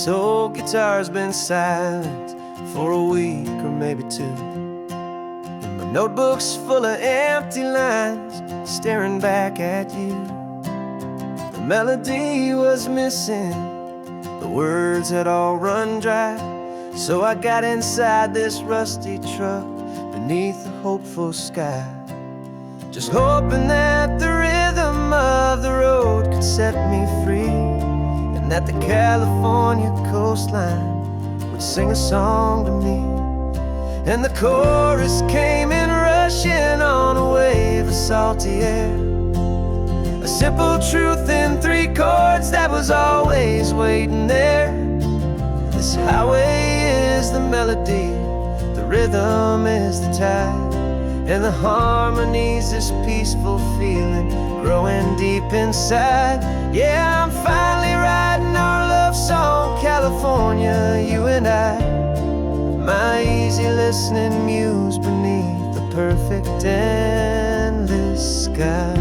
This old guitar's been silent for a week or maybe two, and my notebook's full of empty lines staring back at you. The melody was missing, the words had all run dry, so I got inside this rusty truck beneath the hopeful sky, just hoping that the rhythm of the road could set me free, and that the California coastline would sing a song to me. And the chorus came in rushing on a wave of salty air, a simple truth in 3 chords that was always waiting there. This highway is the melody, the rhythm is the tide, and the harmony's this peaceful feeling growing deep inside. Yeah, I'm finally writing our love song, California, you and I, my easy listening muse beneath the perfect endless sky.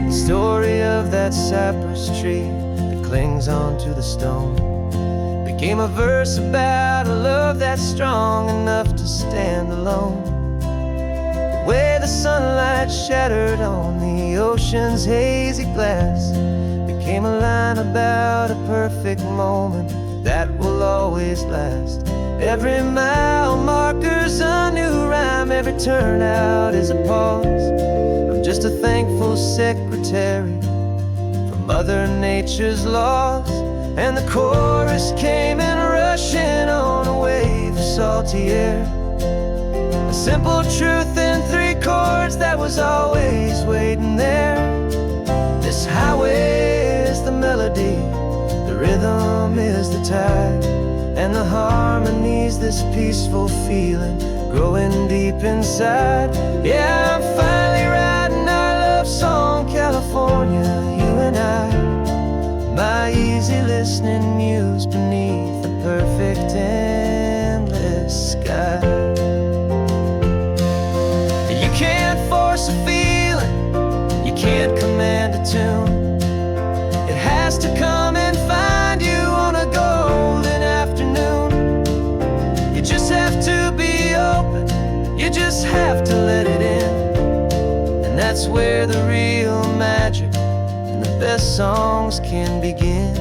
The story of that cypress tree that clings onto the stone became a verse about a love that's strong enough to stand alone. The way the sunlight shattered on the ocean's hazy glass became a line about a perfect moment that will always last. Every mile marker's a new rhyme, every turnout is a pause. I'm just a thankful secretary for Mother Nature's laws. And the chorus came in rushing on a wave of salty air, a simple truth in 3 chords that was always waiting there. This highway is the melody, the rhythm is the tide, and the harmony's this peaceful feeling growing deep inside. Yeah, I'm finally writing our love song, California, you and I, my easy listening muse beneath the perfect endless sky. You can't force a feeling, you can't command a tune. It has to come and find you on a golden afternoon. You just have to be open, you just have to let it in, and that's where the real magic, the best songs can begin.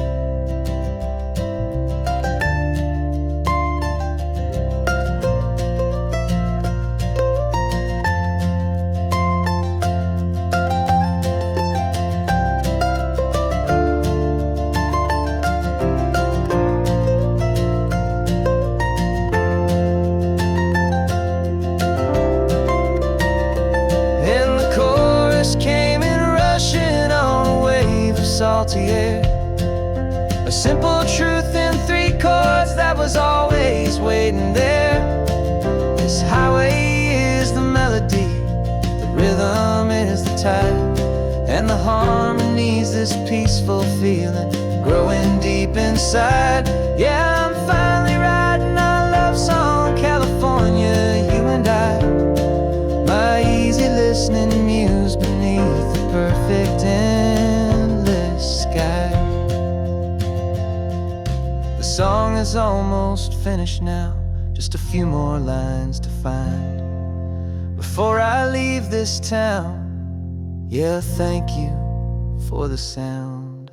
And the chorus came in rushing on a wave of salty air, a simple truth in 3 chords that was always waiting there. This highway is the melody, the rhythm is the tide, and the harmony's this peaceful feeling growing deep inside. Yeah, I'm finally writing our love song, California, you and I, my easy listening muse beneath the perfect endless sky. The song is almost finished now, just a few more lines to find before I leave this town. Yeah, thank you for the sound.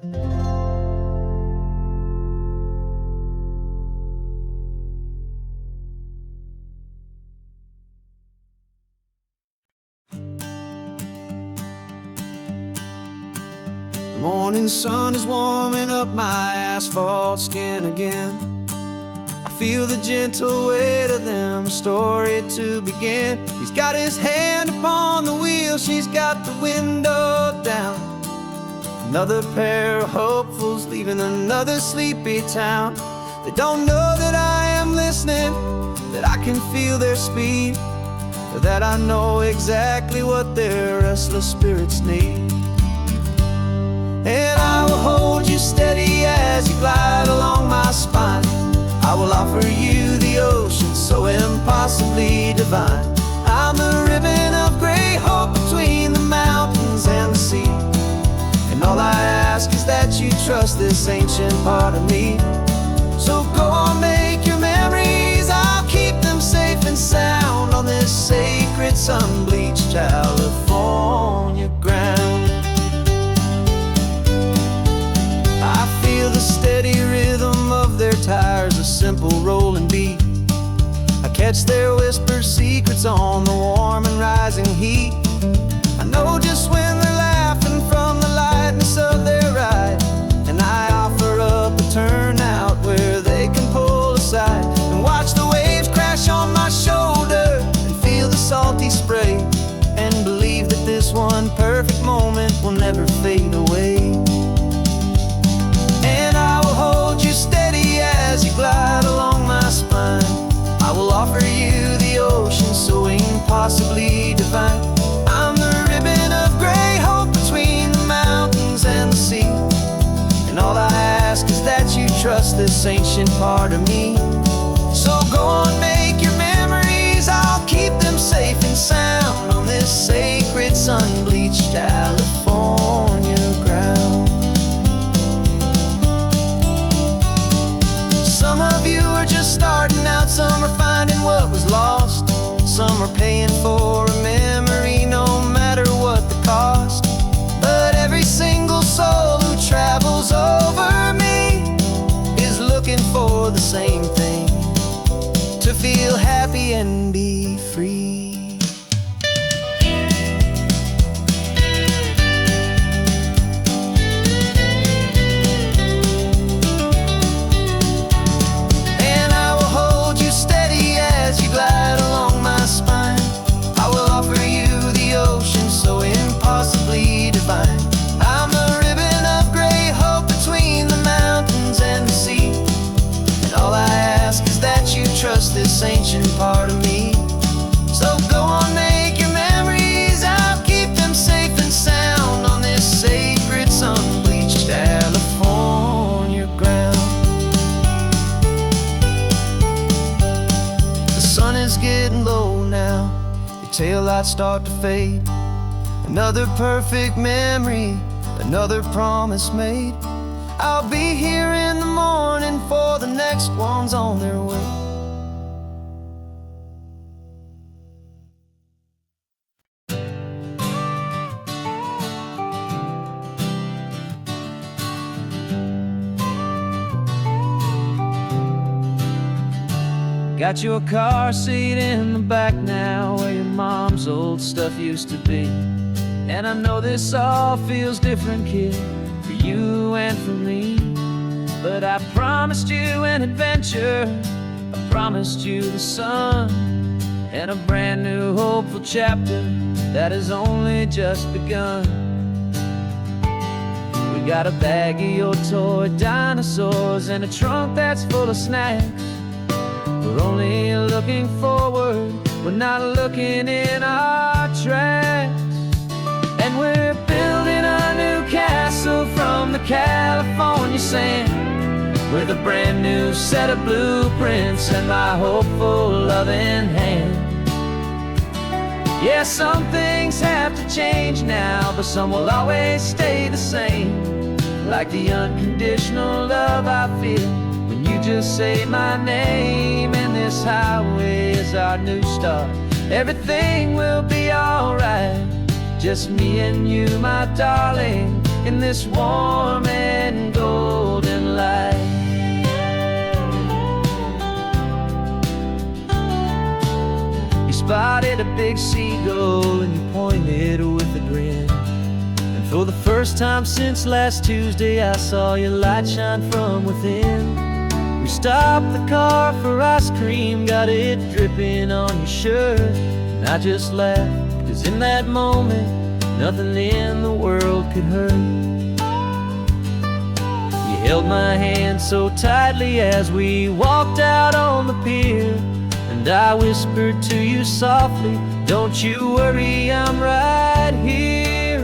The morning sun is warming up my asphalt skin again. I feel the gentle weight of them, a story to begin. He's got his hand upon the wheel, she's got the window down. Another pair of hopefuls leaving another sleepy town. They don't know that I am listening, that I can feel their speed, or that I know exactly what their restless spirits need. And I will hold you steady as you glide along my spine. I will offer you the ocean so impossibly divine. I'm the ribbon of gray hope between the mountains and the sea, trust this ancient part of me. So go on, make your memories, I'll keep them safe and sound on this sacred sun-bleached California ground. I feel the steady rhythm of their tires, a simple rolling beat. I catch their whispered secrets on the warm and rising heat. I know just when they're laughing from the lightness of their ride, and I offer up a turnout where they can pull aside and watch the waves crash on my shoulder and feel the salty spray, and believe that this one perfect moment will never fade away. And I will hold you steady as you glide along my spine. I will offer you the ocean so impossibly divine. I'm the ribbon of gray hope between the mountains and the sea, and all I ask is that you trust this ancient part of me. So go on, make your memories, I'll keep them safe and sound on this sacred sun-bleached California ground. Some of you are just starting out, some are finding what was lost, some are paying for a memory no matter what the cost. But every single soul who travels over me is looking for the same thing, to feel happy and be free. Trust this ancient part of me. So go on, make your memories, I'll keep them safe and sound on this sacred sun-bleached California ground. The sun is getting low now, the taillights start to fade. Another perfect memory, another promise made. I'll be here in the morning for the next ones on their way. Got your car seat in the back now, where your mom's old stuff used to be. And I know this all feels different, kid, for you and for me. But I promised you an adventure, I promised you the sun, and a brand new hopeful chapter that has only just begun. We got a bag of your toy dinosaurs and a trunk that's full of snacks. We're only looking forward, we're not looking in our tracks. And we're building a new castle from the California sand, with a brand new set of blueprints and my hopeful loving hand. Yeah, some things have to change now, but some will always stay the same. Like the unconditional love I feel when you just say my name. And this highway is our new start, everything will be alright. Just me and you, my darling, in this warm and golden light. You spotted a big seagull and you pointed with a grin. And for the first time since last Tuesday, I saw your light shine from within. We stopped the car for ice cream, got it dripping on your shirt. And I just laughed, 'cause in that moment, nothing in the world could hurt. You held my hand so tightly as we walked out on the pier, and I whispered to you softly, don't you worry, I'm right here.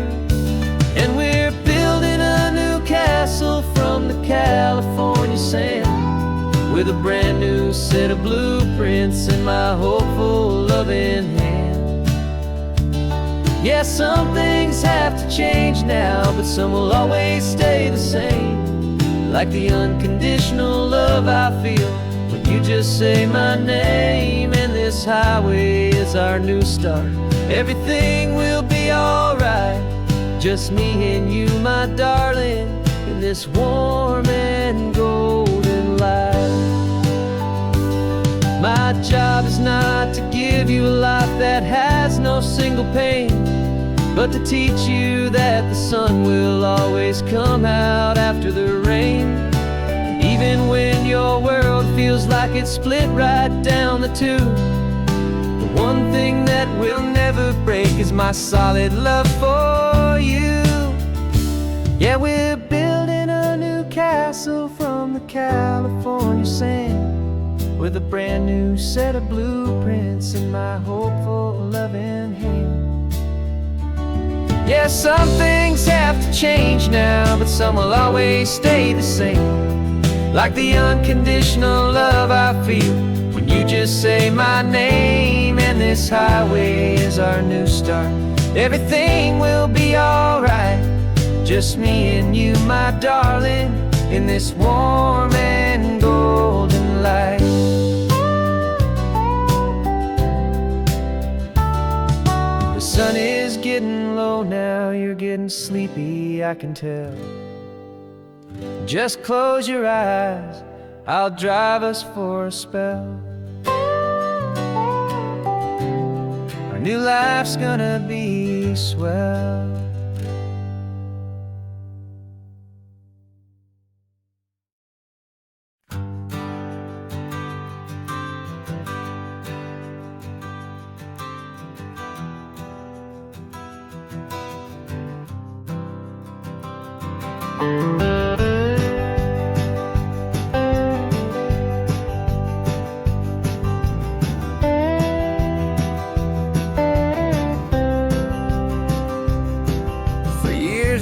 And we're building a new castle from the California sand, with a brand new set of blueprints in my hopeful loving hand. Yeah, some things have to change now, but some will always stay the same. like the unconditional love I feel when you just say my name. And this highway is our new start. Everything will be alright, just me and you, my darling, in this warm and golden life. My job is not to give you a life that has no single pain, but to teach you that the sun will always come out after the rain. Even when your world feels like it's split right down the two, the one thing that will never break is my solid love for you. Yeah, we're building a new castle from the California sand, with a brand new set of blueprints in my hopeful, loving hand. Yeah, some things have to change now, but some will always stay the same, like the unconditional love I feel when you just say my name. And this highway is our new start. Everything will be alright, just me and you, my darling, in this warm and golden light. The sun is getting low now, you're getting sleepy, I can tell. Just close your eyes, I'll drive us for a spell. Our new life's gonna be swell.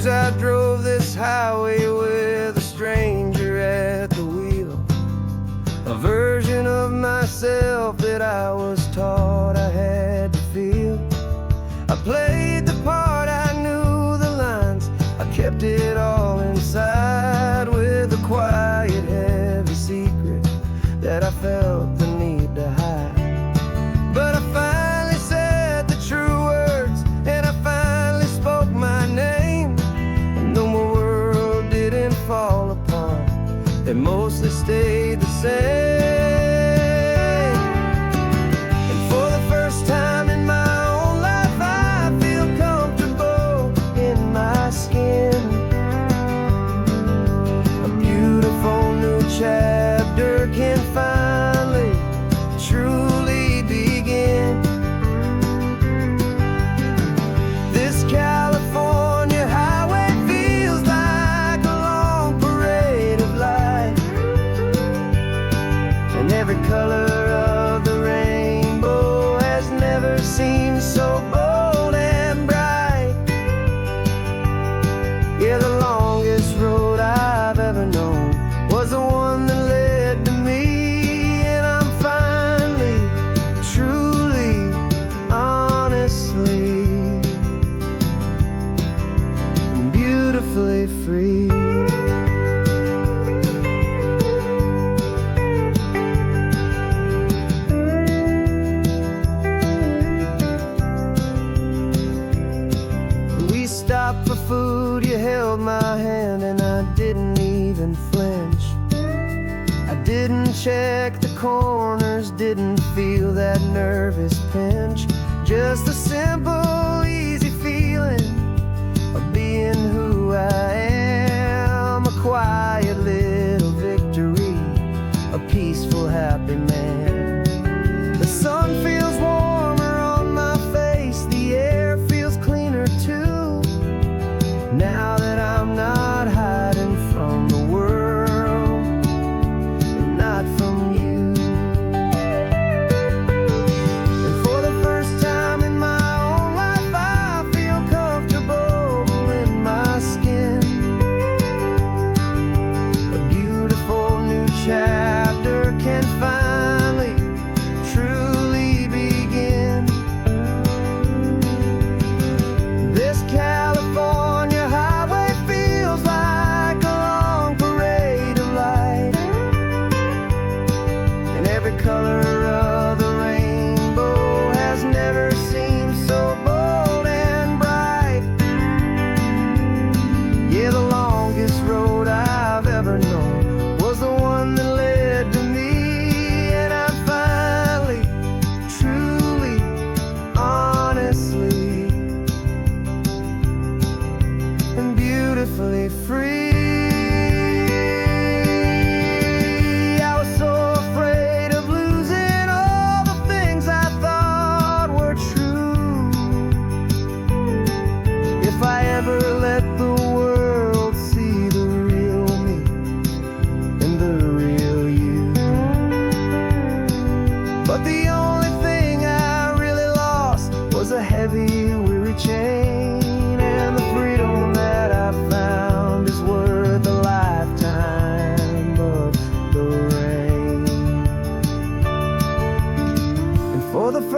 I drove this highway with a stranger at the wheel, a version of myself that I was taught I had to feel. I played the part, I knew the lines, I kept it all inside, with a quiet, heavy secret that I felt the need to hide. But I finally said the true words, and I finally spoke my name. Fall apart, they mostly stayed the same. And for the first time in my own life, I feel comfortable in my skin. A beautiful new chapter can finally truly begin. This California highway feels like a long parade of light, and every color of the rainbow has never seemed so bold and bright. Yeah, the longest road I've ever known was the one that led to me, and I'm finally, truly, honestly, beautifully free. We stopped for food, you held my hand, and I didn't even flinch. I didn't check the corners, didn't feel that nervous pinch. Just a simple, easy feeling of being who I am. A quiet little victory, a peaceful, happy man. The sun feels warmer on my face, the air feels cleaner too, now that I'm not hiding from the world, and not from you. And for the first time in my own life, I feel comfortable in my skin.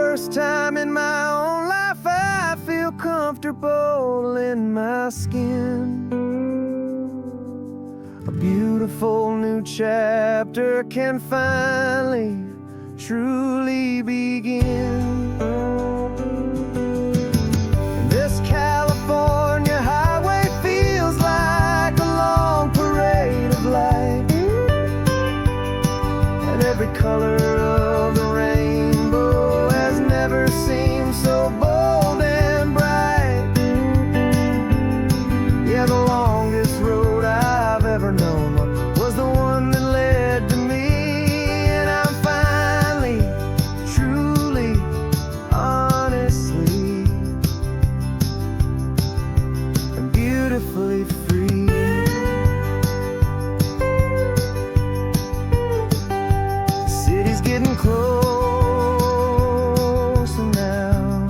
first time in my own life I feel comfortable in my skin. A beautiful new chapter can finally, truly begin. This California highway feels like a long parade of light, and every color of the rainbow has never seemed so bold and bright. Yeah, the longest road I've ever known was the one that led to me, and I'm finally, truly, honestly, and beautifully free. The city's getting closer now.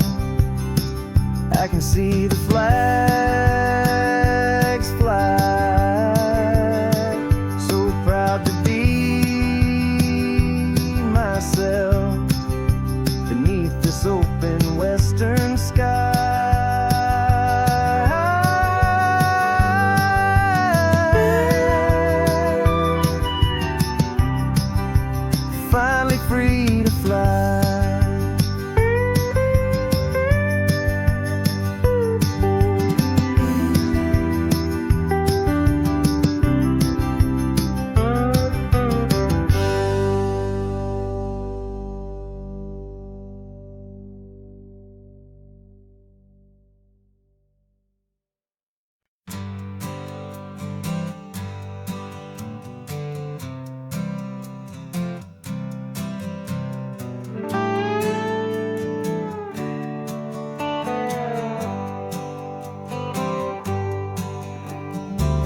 I can see the flags fly. So proud to be myself beneath this open western sky. Finally free to fly.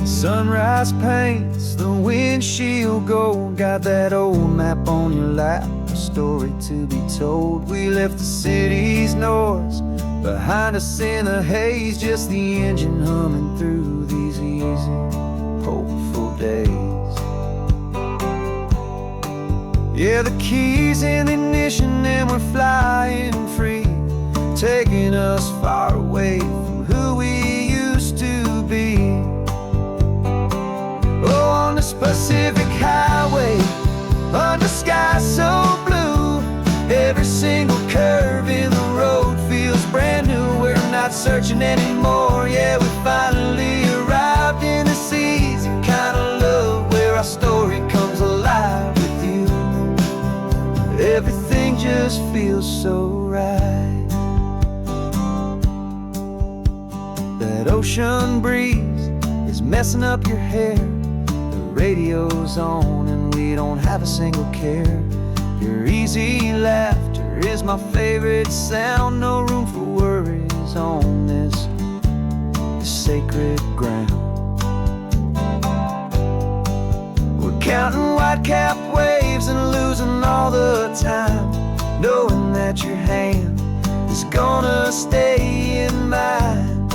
Sunrise paints the windshield gold. Got that old map on your lap, a story to be told. We left the city's noise behind us in the haze, just the engine humming through these easy, hopeful days. Yeah, the keys in the ignition and we're flying free, taking us far away from who we used to be. Oh, on this Pacific highway, under sky so blue, every single curve in the road feels brand new. We're not searching anymore, yeah, we finally arrived in this easy kind of love where our story comes alive with you. Everything just feels so right. That ocean breeze is messing up your hair, radio's on and we don't have a single care. Your easy laughter is my favorite sound. No room for worries on this sacred ground. We're counting white-cap waves and losing all the time, knowing that your hand is gonna stay in mine.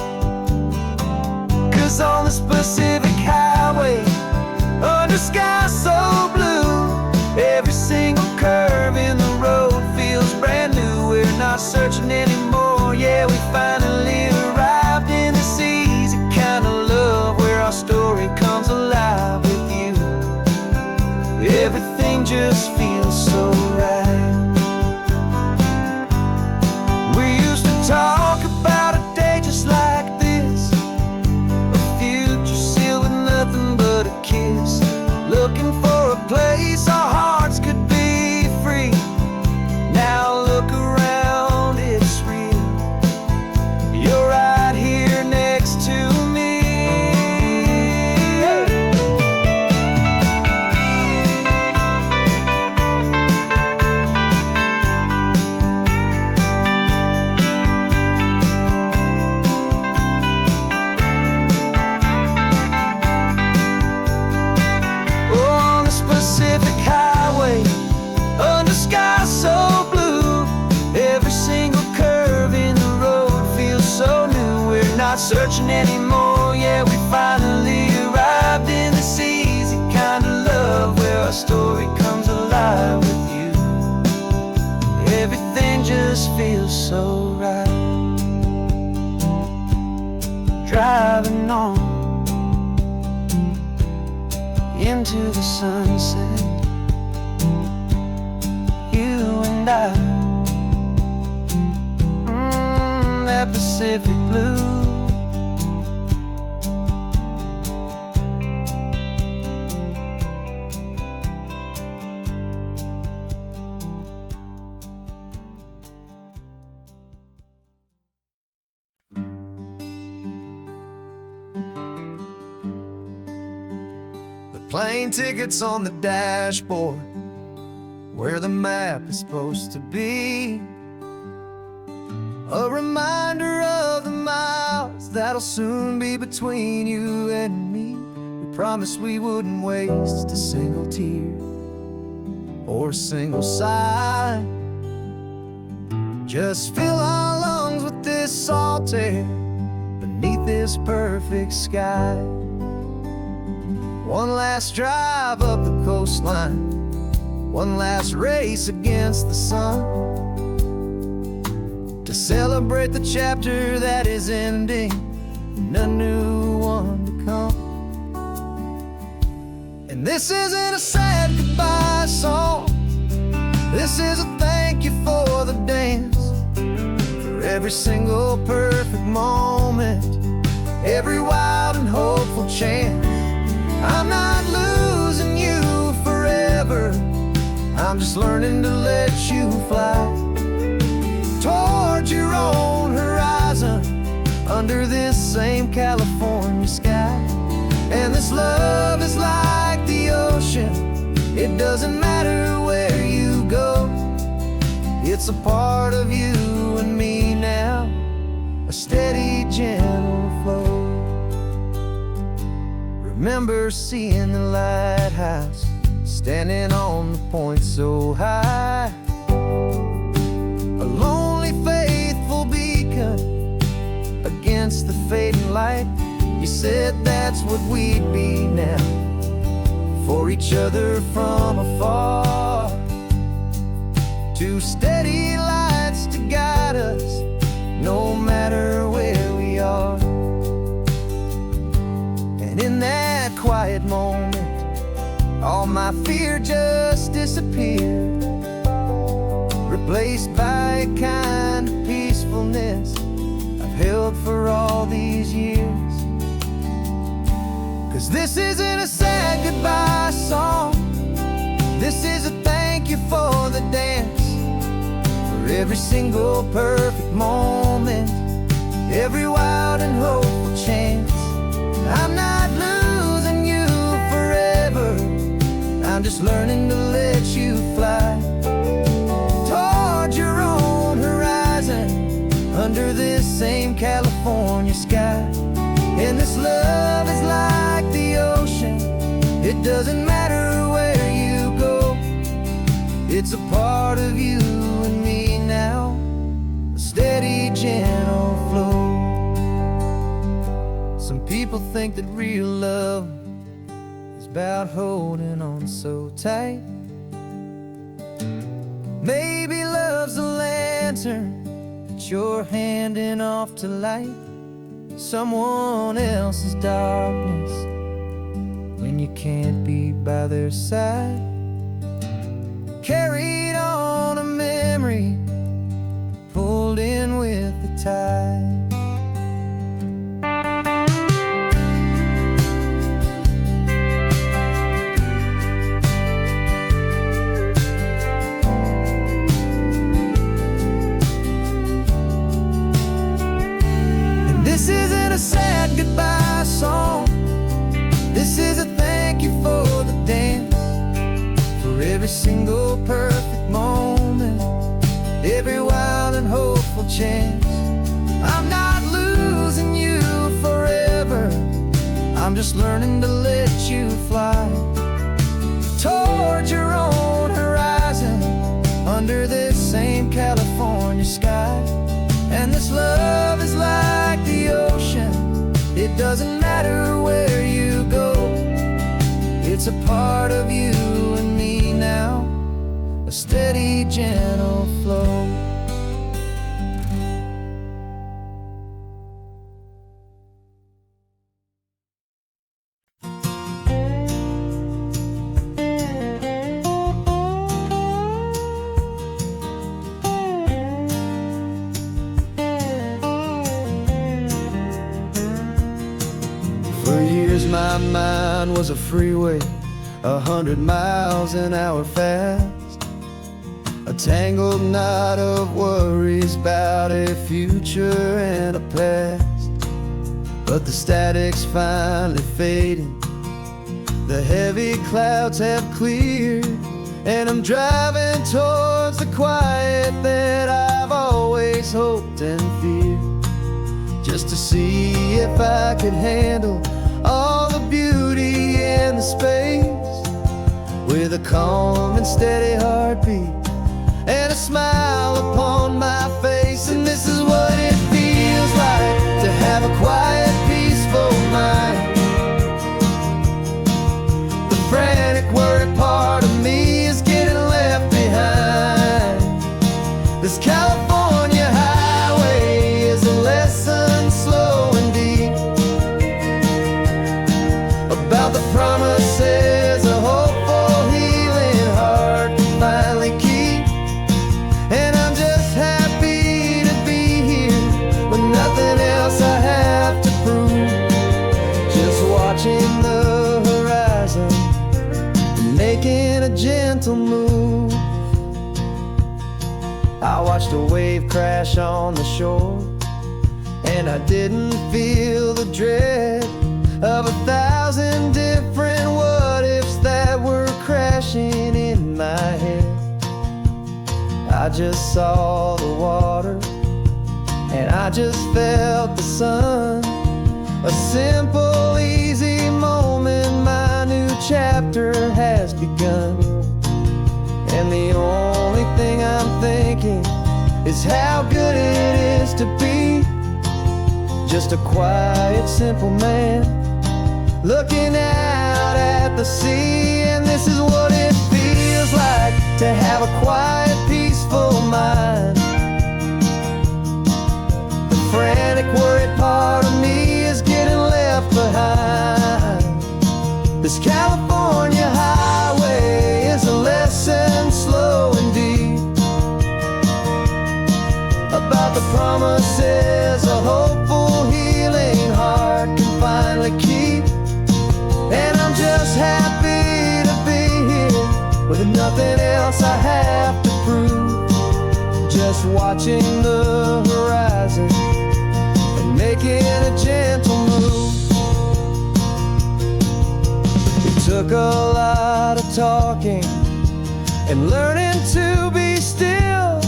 'Cause on this Pacific highway, under sky so blue, every single curve in the road feels brand new. We're not searching anymore, yeah, we finally arrived in this easy kind of love where our story comes alive with you. Everything just feels so right. We used to talk about a day just like this, a future sealed with nothing but a kiss, looking for a place our hearts could be free. Now look around, it's real. You're right here next to me. Under sky so blue, every single curve in the road feels so new. We're not searching anymore, yeah, we finally arrived in this easy kind of love where our story comes alive with you. Everything just feels so right. Driving on into the sunset, you and I, that Pacific blue. Plane tickets on the dashboard, where the map is supposed to be. A reminder of the miles that'll soon be between you and me. We promised we wouldn't waste a single tear or a single sigh. Just fill our lungs with this salt air beneath this perfect sky. One last drive up the coastline, one last race against the sun, to celebrate the chapter that is ending and a new one to come. And this isn't a sad goodbye song, this is a thank you for the dance, for every single perfect moment, every wild and hopeful chance. I'm not losing you forever, I'm just learning to let you fly toward your own horizon, under this same California sky. And this love is like the ocean, it doesn't matter where you go, it's a part of you and me now, a steady, gentle flow. Remember seeing the lighthouse, standing on the point so high, a lonely, faithful beacon against the fading light. You said that's what we'd be now, for each other from afar. Two steady lights to guide us, no matter where we are. And in that quiet moment, all my fear just disappeared, replaced by a kind of peacefulness I've held for all these years. 'Cause this isn't a sad goodbye song, this is a thank you for the dance, for every single perfect moment, every wild and hopeful chance. I'm not losing you forever, I'm just learning to let you fly toward your own horizon, under this same California sky. And this love is like the ocean, it doesn't matter where you go, it's a part of you and me now, a steady, gentle flow. Some people think that real love is about holding on so tight. Maybe love's a lantern that you're handing off to light someone else's darkness when you can't be by their side. Carried on a memory, pulled in with the tide. This isn't a sad goodbye song, this is a thank you for the dance, for every single perfect moment, every wild and hopeful chance. I'm not losing you forever, I'm just learning to let you fly toward your own horizon, under this same California sky. And this love is like the ocean, it doesn't matter where you go, it's a part of you and me now, a steady, gentle flow. my mind was a freeway, 100 miles an hour fast, a tangled knot of worries about a future and a past. But the static's finally fading, the heavy clouds have cleared, and I'm driving towards the quiet that I've always hoped and feared, just to see if I could handle all the beauty in the space, with a calm and steady heartbeat and a smile upon my face. And this is what it feels like to have a quiet, peaceful mind. The frantic, worried part of me is getting left behind. This California highway is a lesson slow and deep about the promises a hopeful, healing heart can finally keep. And I'm just happy to be here with nothing else I have to prove, just watching the horizon and making a gentle move. I watched a wave crash on the shore, and I didn't feel the dread of 1,000 different what-ifs that were crashing in my head. I just saw the water, and I just felt the sun. A simple, easy moment, my new chapter has begun. And the only thing I'm thinking is how good it is to be just a quiet, simple man looking out at the sea. And this is what it feels like to have a quiet, peaceful mind. The frantic, worried part of me is getting left behind. This California highway is a lesson slow and deep about the promises a hopeful, healing heart can finally keep. And I'm just happy to be here with nothing else I have to prove, just watching the horizon and making a gentle move. It took a lot of talking and learning to be still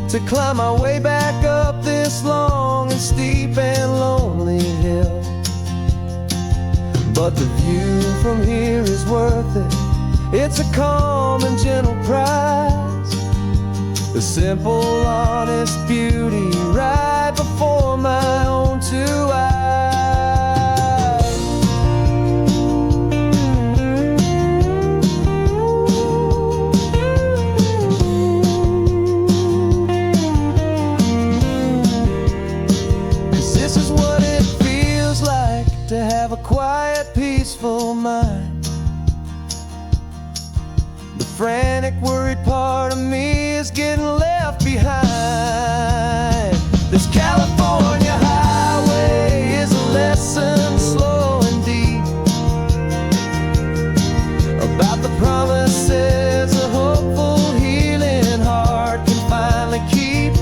to climb my way back up this long and steep and lonely hill. But the view from here is worth it. It's a calm and gentle prize, the simple, honest beauty right before my own two eyes. This is what it feels like to have a quiet, peaceful mind. The frantic, worried part of me is getting left behind. This California highway is a lesson slow and deep about the promises a hopeful, healing heart can finally keep.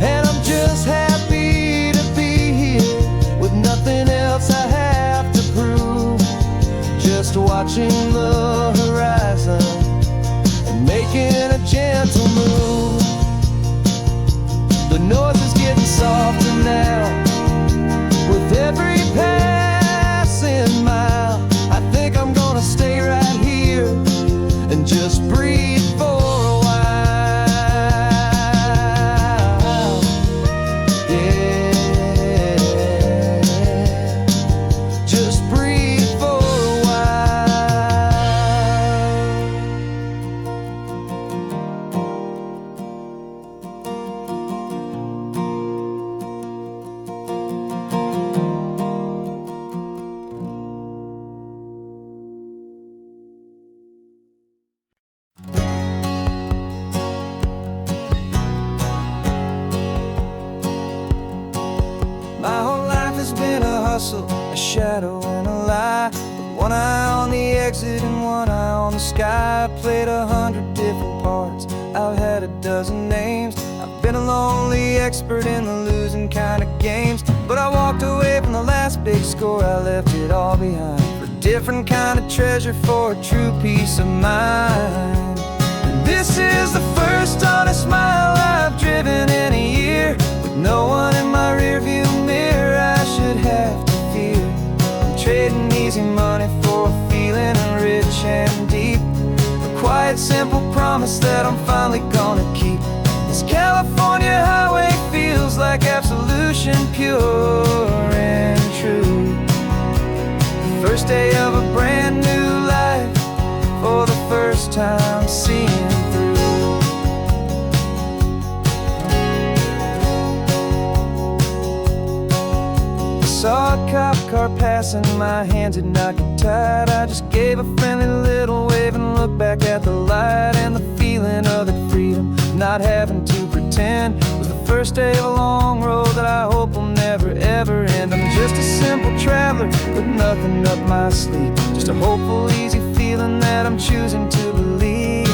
And I'm just happy to be here with nothing else I have to prove, just watching the horizon and making a change. hustle, a shadow and a lie. With one eye on the exit and one eye on the sky. I played 100 different parts, I've had a dozen names. I've been a lonely expert in the losing kind of games. But I walked away from the last big score, I left it all behind for a different kind of treasure, for a true peace of mind. And this is the first honest mile I've driven in a year, with no one in my rearview mirror I should have to fear. I'm trading easy money for a feeling rich and deep, a quiet simple promise that I'm finally gonna keep. This California highway feels like absolution, pure and true. The first day of a brand new life, for the first time seeing through. I saw a cop car passing, my hands had not got tied. I just gave a friendly little wave and looked back at the light. And the feeling of that freedom, not having to pretend, was the first day of a long road that I hope will never ever end. I'm just a simple traveler with nothing up my sleeve, just a hopeful, easy feeling that I'm choosing to believe.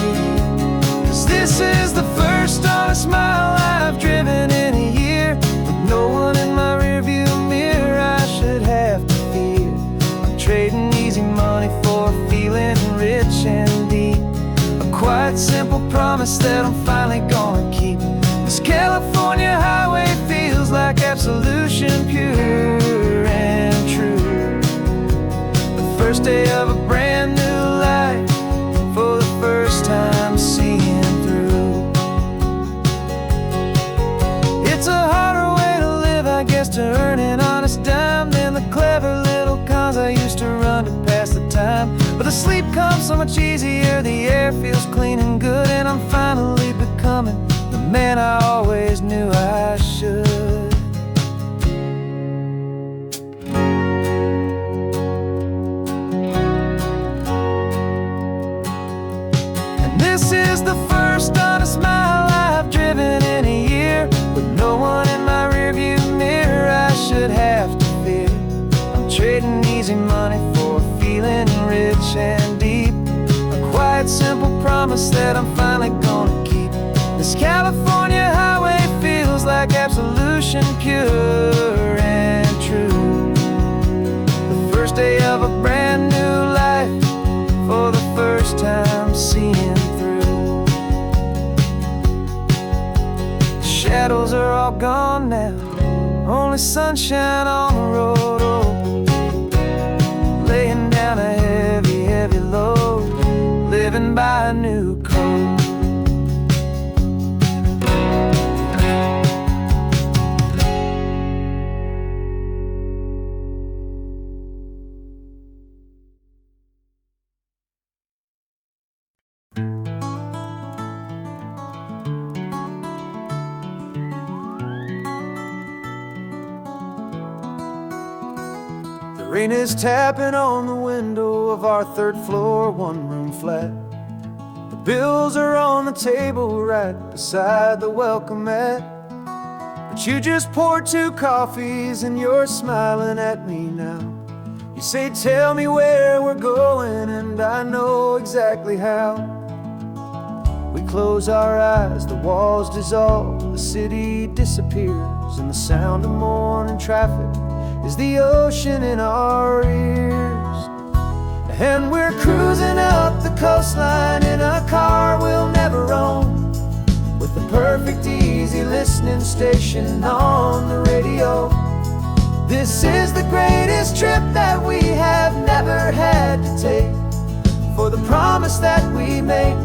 'Cause this is the first honest mile I've driven in a year, with no one in my rearview mirror I should have to fear. I'm trading easy money for a feeling rich and deep, a quiet simple promise that I'm finally gonna keep. This California highway feels like absolution, pure and true. The first day of a brand new life, for the first time seeing through. It's a harder way to live, I guess, to earn an honest dime than the clever little cons I used to run to pass the time. But the sleep comes so much easier, the air feels clean and good, and I'm finally becoming the man I always knew I should. And this is the first honest mile I've driven in a year, with no one in my rearview mirror I should have to fear. I'm trading easy money for a feeling rich and deep, a quiet simple promise that I'm finally gonna keep. This California highway feels like absolution, pure and true. The first day of a brand new life, for the first time seeing through. The shadows are all gone now, only sunshine on the road. Oh, laying down a heavy, heavy load, living by a new code. Rain is tapping on the window of our third floor, one-room flat. The bills are on the table right beside the welcome mat. But you just poured 2 coffees and you're smiling at me now. You say, tell me where we're going, and I know exactly how. We close our eyes, the walls dissolve, the city disappears, and the sound of morning traffic is the ocean in our ears. And we're cruising up the coastline in a car we'll never own, with the perfect easy listening station on the radio. This is the greatest trip that we have never had to take, for the promise that we make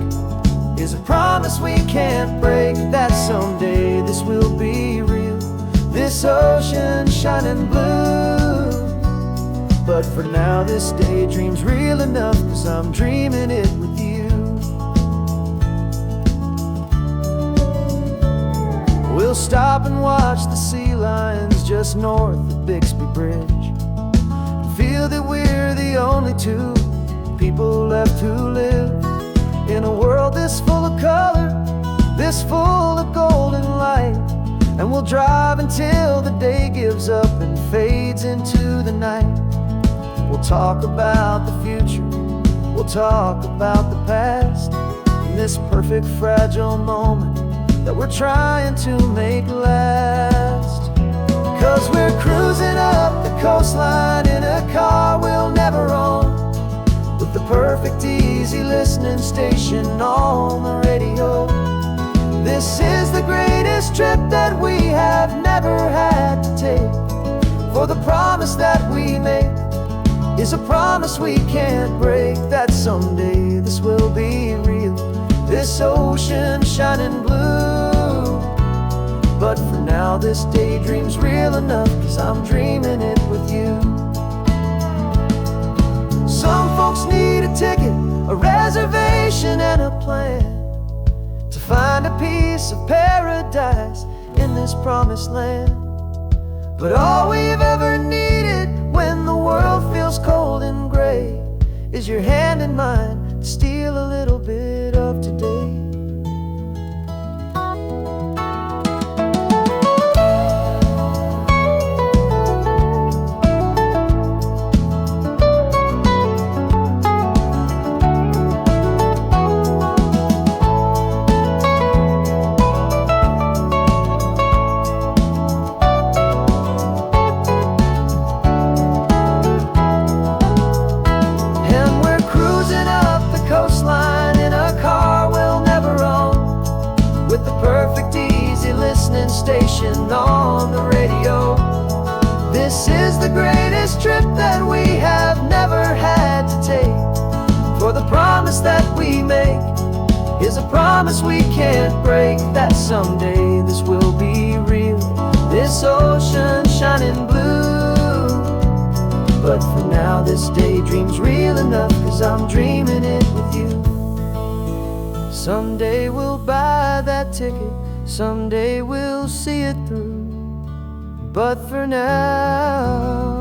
is a promise we can't break, that someday this will be real, this ocean shining blue. But for now this daydream's real enough, 'cause I'm dreaming it with you. We'll stop and watch the sea lions just north of Bixby Bridge, and feel that we're the only 2 people left who live in a world this full of color, this full of golden light. And we'll drive until the day gives up and fades into the night. We'll talk about the future, we'll talk about the past, in this perfect fragile moment that we're trying to make last. 'Cause we're cruising up the coastline in a car we'll never own, with the perfect easy listening station on the radio. This is the greatest trip that we have never had to take, for the promise that we make is a promise we can't break, that someday this will be real, this ocean shining blue. But for now this daydream's real enough, 'cause I'm dreaming it with you. Some folks need a ticket, a reservation and a plan, to find a piece of paradise in this promised land. But all we've ever needed when the world feels cold and gray is your hand in mine to steal a little bit of today. Station on the radio. This is the greatest trip that we have never had to take, for the promise that we make is a promise we can't break, that someday this will be real, this ocean shining blue. But for now this daydream's real enough, 'cause I'm dreaming it with you. Someday we'll buy that ticket, someday we'll see it through, but for now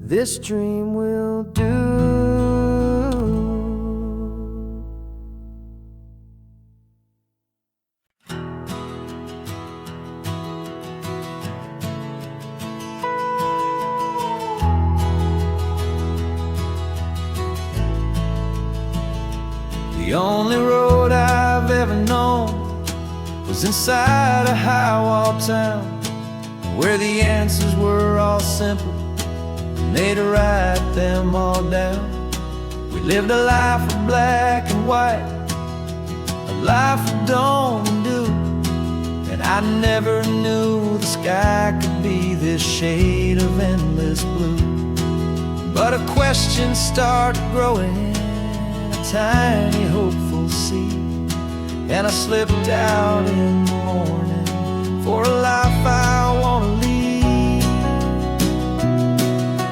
this dream will do. The only road I've ever known was inside a high-wall town, where the answers were all simple and they'd write them all down. We lived a life of black and white, a life of dawn and dew, and I never knew the sky could be this shade of endless blue. But a question started growing, tiny hopeful seed, and I slipped out in the morning for a life I wanna lead.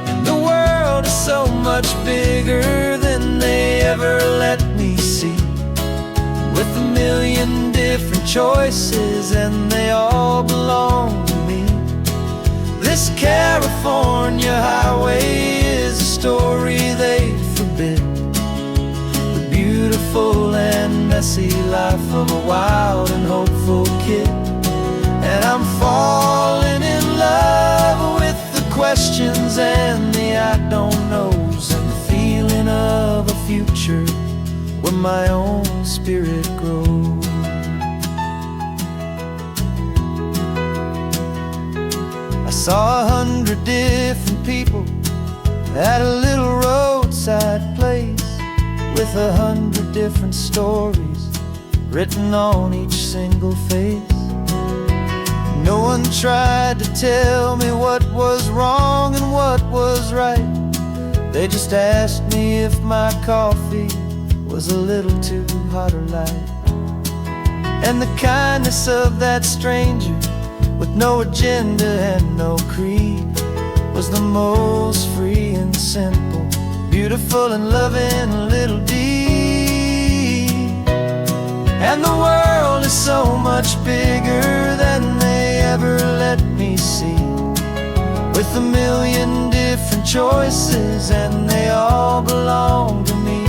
And the world is so much bigger than they ever let me see, with a million different choices and they all belong to me. This California highway is a story they forbid, beautiful and messy life of a wild and hopeful kid. And I'm falling in love with the questions and the I don't knows, and the feeling of a future where my own spirit grows. I saw 100 different people at a little roadside place, with 100 different stories written on each single face. No one tried to tell me what was wrong and what was right. They just asked me if my coffee was a little too hot or light. And the kindness of that stranger, with no agenda and no creed, was the most free and simple, beautiful and loving little deed. And the world is so much bigger than they ever let me see, with a million different choices and they all belong to me.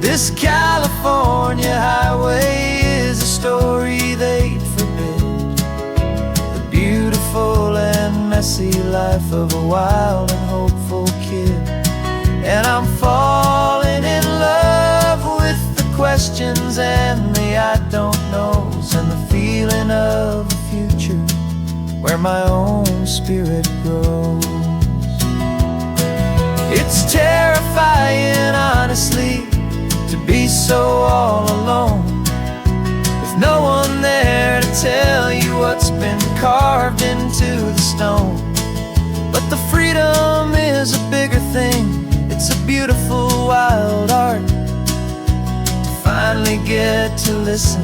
This California highway is a story they messy life of a wild and hopeful kid. And I'm falling in love with the questions and the I don't knows, and the feeling of a future where my own spirit grows. It's terrifying, honestly, to be so all alone, with no one there to tell you what's been carved into the stone. But the freedom is a bigger thing. It's a beautiful wild art to finally get to listen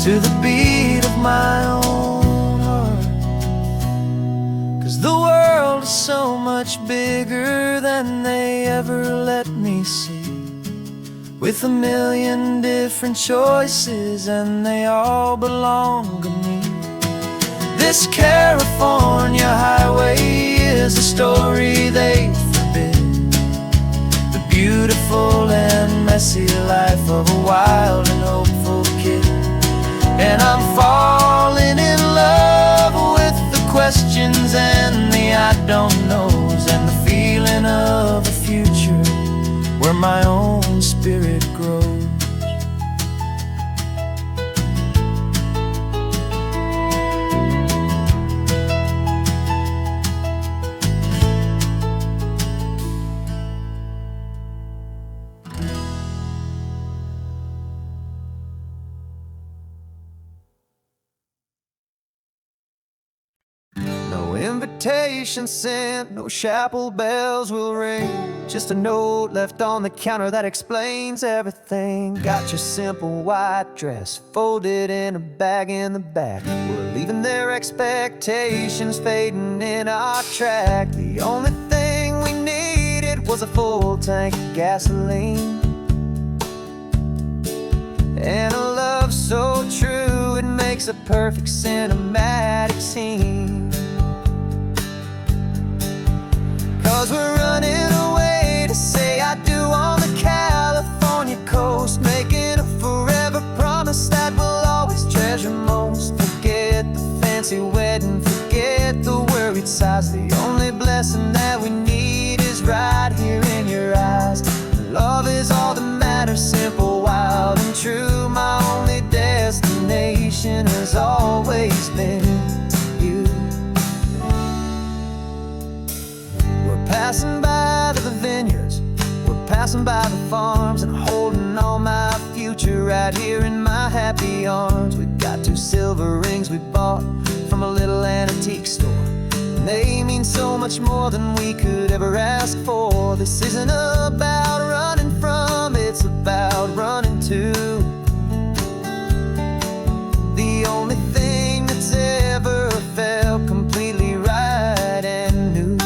to the beat of my own heart. 'Cause the world is so much bigger than they ever let me see, with a million different choices, and they all belong to me. This California highway is a story they forbid, the beautiful and messy life of a wild and hopeful kid. And I'm falling in love with the questions and the I don't knows, and the feeling of a future where my own spirit grows. No invitation sent, no chapel bells will ring, just a note left on the counter that explains everything. Got your simple white dress folded in a bag in the back. We're leaving their expectations fading in our track. The only thing we needed was a full tank of gasoline, and a love so true it makes a perfect cinematic scene. 'Cause we're running away to say I do on the California coast, making a forever promise that we'll always treasure most. Forget the fancy wedding, forget the worried sighs. The only blessing that we need is right here in your eyes. Love is all that matters, simple, wild, and true. My only destination has always been you. We're passing by the vineyards, we're passing by the farms, and holding all my future right here in my happy arms. We've got 2 silver rings we bought from a little antique store, and they mean so much more than we could ever ask for. This isn't about running from, it's about running to the only thing that's ever felt completely right and new.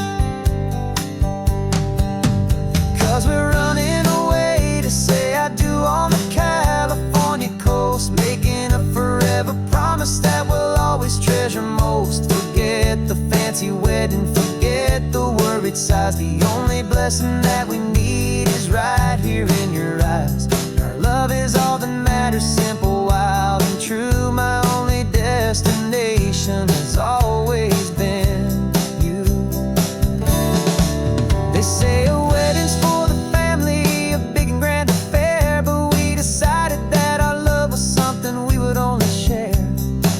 'Cause we're running away to say I do on the California coast, making a forever promise that we'll always treasure most. Forget the fancy wedding, forget the worried sighs. The only blessing that we need is right here in your eyes. Our love is all that matters, simple, wild, and true. My only destination has always been you. They say a wedding's for the family, a big and grand affair, but we decided that our love was something we would only share,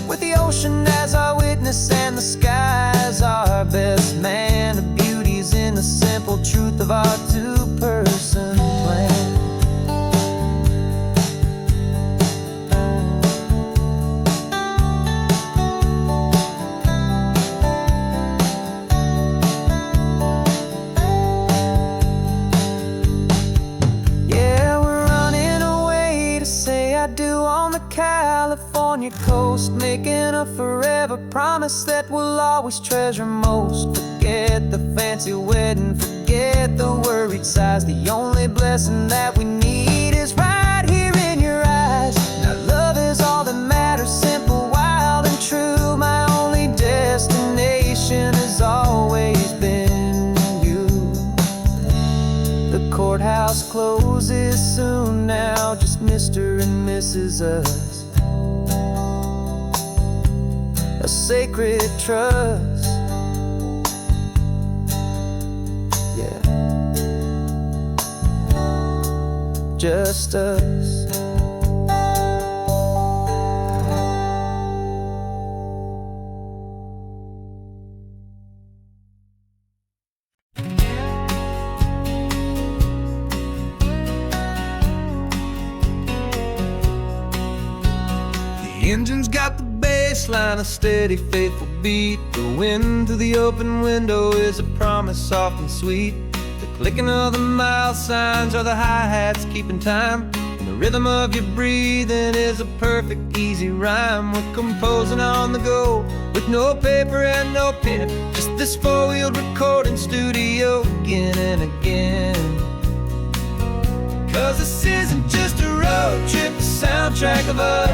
with the ocean as our witness and the sky as our best man. The beauty's in the simple truth of our 2-person plan. Yeah, we're running away to say I do on the California coast, making a forever promise that we'll always treasure most. Forget the fancy wedding, forget the worried sighs. The only blessing that we need is right here in your eyes. Now love is all that matters, simple, wild, and true. My only destination has always been you. The courthouse closes soon now, just Mr. and Mrs. Us. A sacred trust just us. The engine's got the bass line, a steady, faithful beat. The wind through the open window is a promise soft and sweet. The clicking of the mile signs are the hi-hats keeping time. And the rhythm of your breathing is a perfect, easy rhyme. We're composing on the go with no paper and no pen, just this four-wheeled recording studio again and again. 'Cause this isn't just a road trip, the soundtrack of us.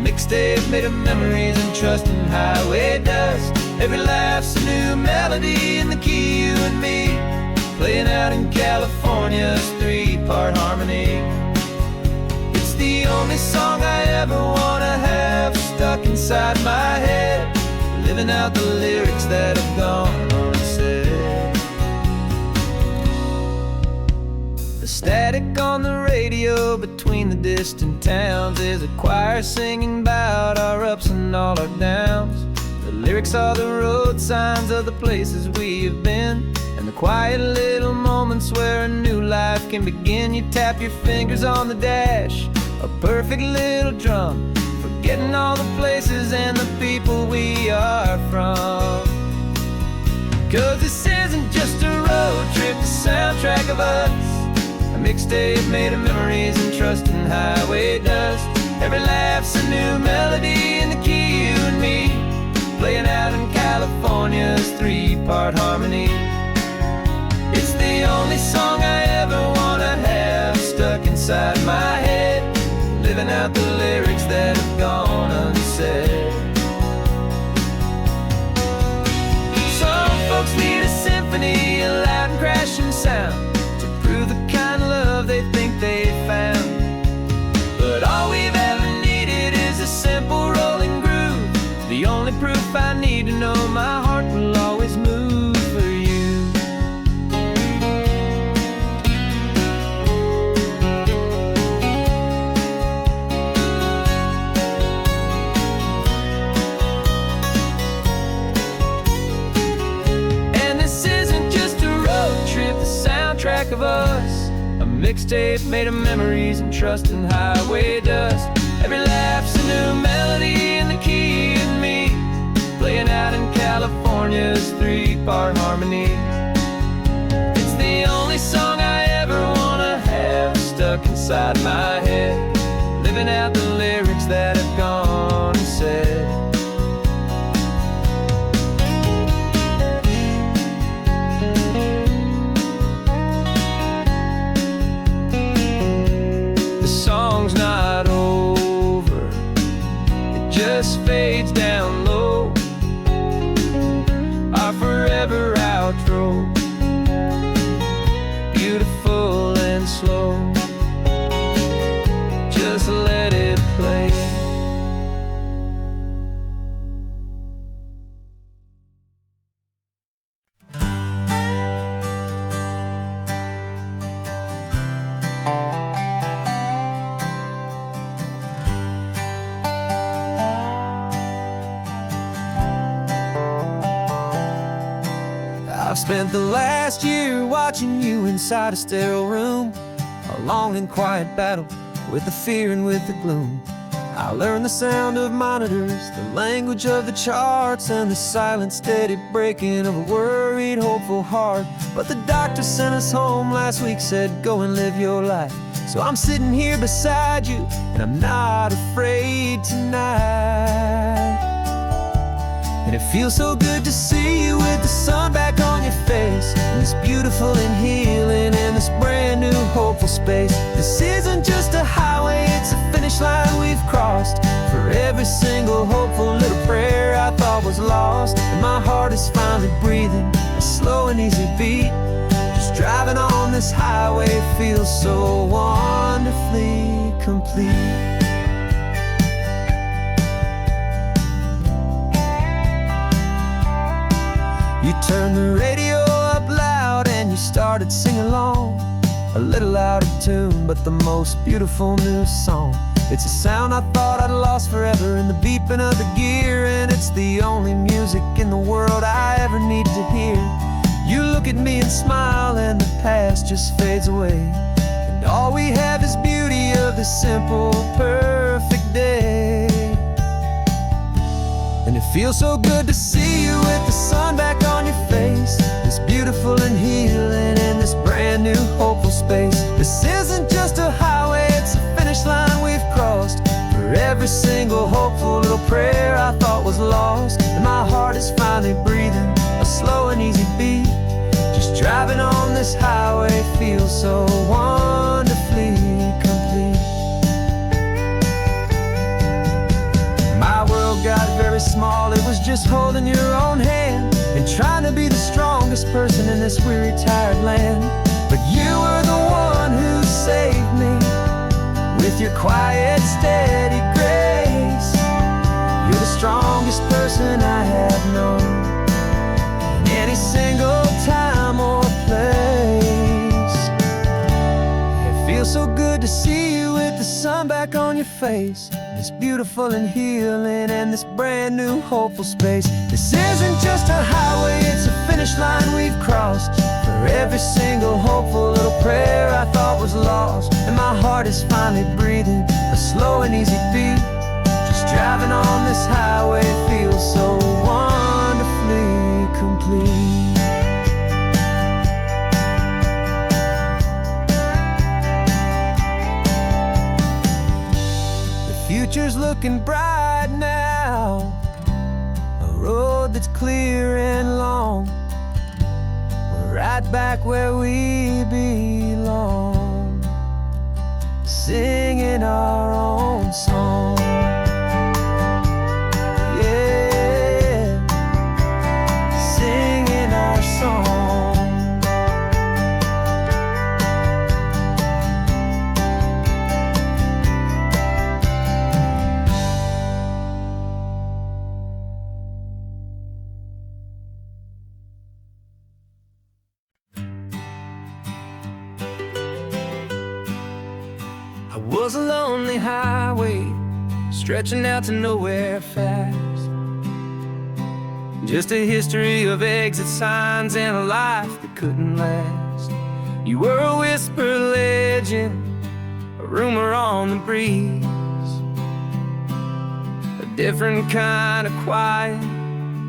Mixtape made of memories and trust in highway dust. Every laugh's a new melody in the key, you and me, playing out in California's three-part harmony. It's the only song I ever wanna have stuck inside my head, living out the lyrics that have gone unsaid. The static on the radio between the distant towns is a choir singing about our ups and all our downs. The lyrics are the road signs of the places we have been, and the quiet little moments where a new life can begin. You tap your fingers on the dash, a perfect little drum, forgetting all the places and the people we are from. 'Cause this isn't just a road trip, the soundtrack of us. A mixtape made of memories and trust in highway dust. Every laugh's a new melody in the key, you and me, playing out in California's three-part harmony. It's the only song I ever wanna have stuck inside my head, living out the lyrics that have gone unsaid. Some folks need a symphony, a loud and crashing sound, to prove the kind of love they think they found. But all we've ever needed is a simple rolling groove, the only proof I need to know my heart will always move for you. And this isn't just a road trip, the soundtrack of us. A mixtape made of memories and trust in highway dust. Every laugh's a new melody in the key and me, playing out in California's three-part harmony. It's the only song I ever wanna have stuck inside my head, living out the lyrics that have gone unsaid. Not over, it just fades down low, our forever outro, beautiful and slow, just let it play. I've spent the last year watching you inside a sterile room, a long and quiet battle with the fear and with the gloom. I learned the sound of monitors, the language of the charts, and the silent, steady breaking of a worried, hopeful heart. But the doctor sent us home last week, said go and live your life. So I'm sitting here beside you, and I'm not afraid tonight. And it feels so good to see you with the sun back on your face, and this beautiful and healing in this brand new hopeful space. This isn't just a highway, it's a finish line we've crossed. For every single hopeful little prayer I thought was lost, and my heart is finally breathing a slow and easy beat. Just driving on this highway feels so wonderfully complete. You turned the radio up loud and you started singing along, a little out of tune, but the most beautiful new song. It's a sound I thought I'd lost forever in the beeping of the gear, and it's the only music in the world I ever need to hear. You look at me and smile, and the past just fades away, and all we have is beauty of this simple, perfect day. And it feels so good to see you with the sun back on your face. It's beautiful and healing in this brand new hopeful space. This isn't just a highway, it's a finish line we've crossed. For every single hopeful little prayer I thought was lost, and my heart is finally breathing a slow and easy beat. Just driving on this highway feels so wonderfully complete. My world got very small, it was just holding your own hand and trying to be the strongest person in this weary, tired land. But you were the one who saved me with your quiet, steady grace. You're the strongest person I have known in any single time or place. It feels so good to see you with the sun back on your face. It's beautiful and healing in this brand new hopeful space. This isn't just a highway, it's a finish line we've crossed. For every single hopeful little prayer I thought was lost, and my heart is finally breathing a slow and easy beat. Just driving on this highway feels so wonderfully complete. Future's looking bright now, a road that's clear and long. We're right back where we belong, singing our own song. Yeah, singing our song. I was a lonely highway, stretching out to nowhere fast. Just a history of exit signs and a life that couldn't last. You were a whisper legend, a rumor on the breeze, a different kind of quiet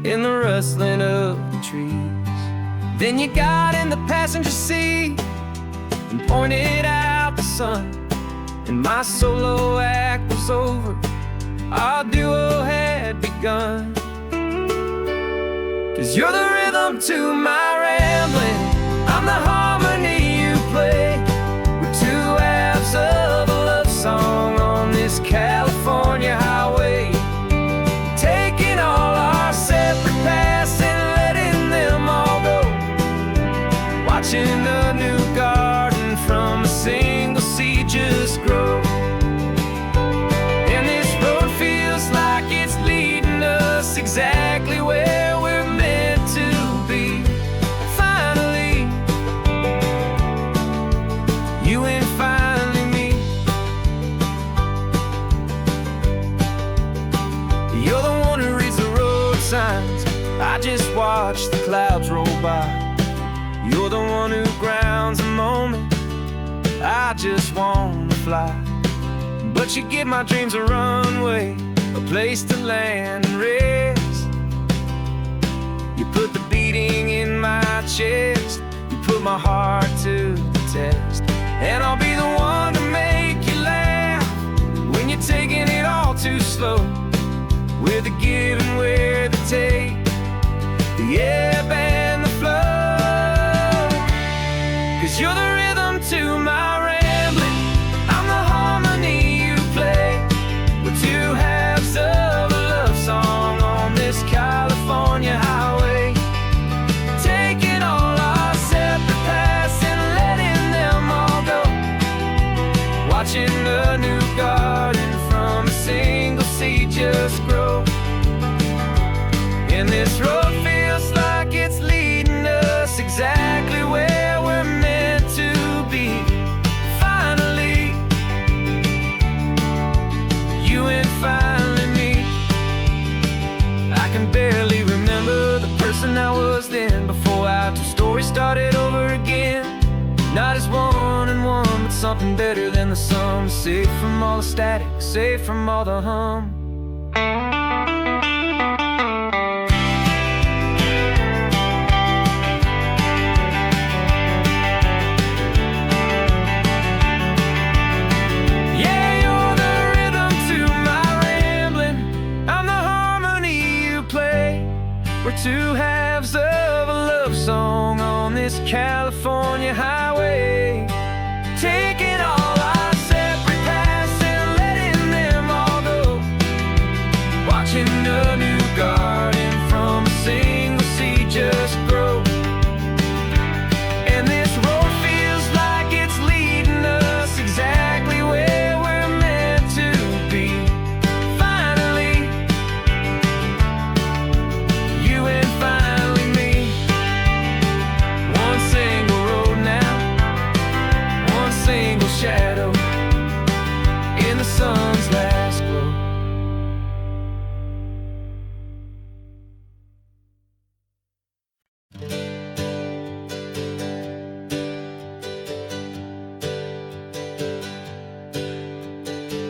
in the rustling of the trees. Then you got in the passenger seat and pointed out the sun, and my solo act was over, our duo had begun. 'Cause you're the rhythm to my rambling, I'm the harmony you play. We're two halves of a love song on this California highway, taking all our separate paths and letting them all go, watching a new garden from a single seed just grow. And this road feels like it's leading us exactly where we're meant to be. Finally, you and finally me. You're the one who reads the road signs, I just watch the clouds roll by. You're the one who grounds the moment, I just wanna fly. But you give my dreams a runway, a place to land and rest. You put the beating in my chest, you put my heart to the test. And I'll be the one to make you laugh when you're taking it all too slow. We're the give and we're the take, the ebb and the flow. 'Cause you're the rhythm to my rambling, I'm the harmony you play. We're two halves of a love song on this California highway, taking all our separate paths and letting them all go, watching a new garden from a single seed just grow. And this road feels like it's leading us exactly where we're meant to be. Finally, started over again. Not as one and one, but something better than the sum. Safe from all the static, safe from all the hum. Yeah, you're the rhythm to my rambling. I'm the harmony you play. We're two halves of a love song on this California highway, taking all our separate paths and letting them all go, watching a new garden from a single seed just grow. And this road feels like it's leading us exactly where we're meant to be. Finally, you and finally me. One single road now, one single shadow in the sun's last glow.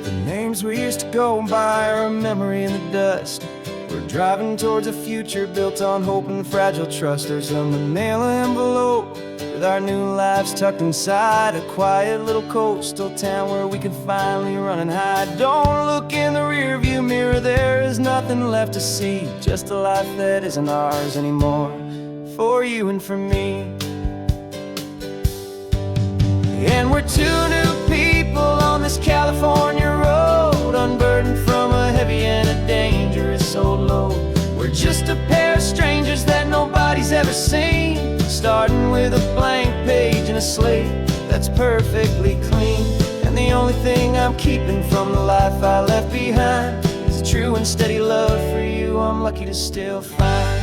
The names we used to go by are a memory in the dust. We're driving towards a future built on hope and fragile trust. There's a manila envelope with our new lives tucked inside, a quiet little coastal town where we can finally run and hide. Don't look in the rearview mirror, there is nothing left to see, just a life that isn't ours anymore, for you and for me. And we're two new people on this California road, unburdened from a heavy and a dangerous old load. We're just a pair of strangers that nobody's ever seen, starting with a blank page and a slate that's perfectly clean. And the only thing I'm keeping from the life I left behind is a true and steady love for you I'm lucky to still find.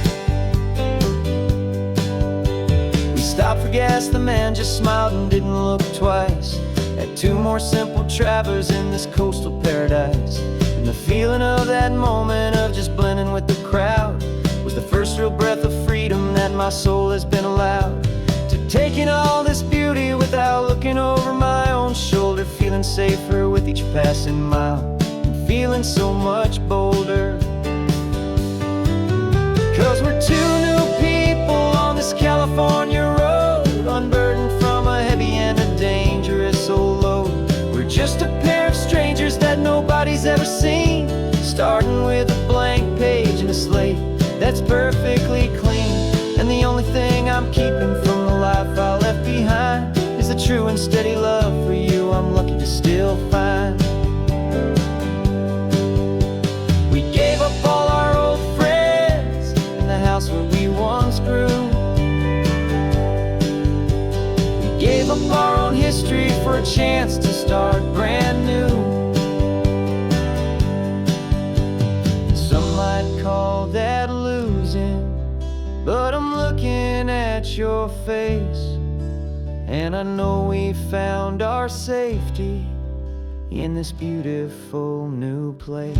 We stopped for gas, the man just smiled and didn't look twice. Had two more simple travelers in this coastal paradise. And the feeling of that moment of just blending with the crowd was the first real breath of freedom that my soul has been allowed to take in all this beauty without looking over my own shoulder, feeling safer with each passing mile and feeling so much bolder. Cause we're two new people on this California road, unburdened from a heavy and a dangerous old load. We're just a pair of strangers that nobody's ever seen, starting with a blank page and a slate that's perfectly clean. And the only thing I'm keeping from the life I left behind is a true and steady love for you I'm lucky to still find. We gave up all our old friends in the house where we once grew. We gave up our own history for a chance to start brand new. Some might call that losing, but I'm looking at your face, and I know we found our safety in this beautiful new place.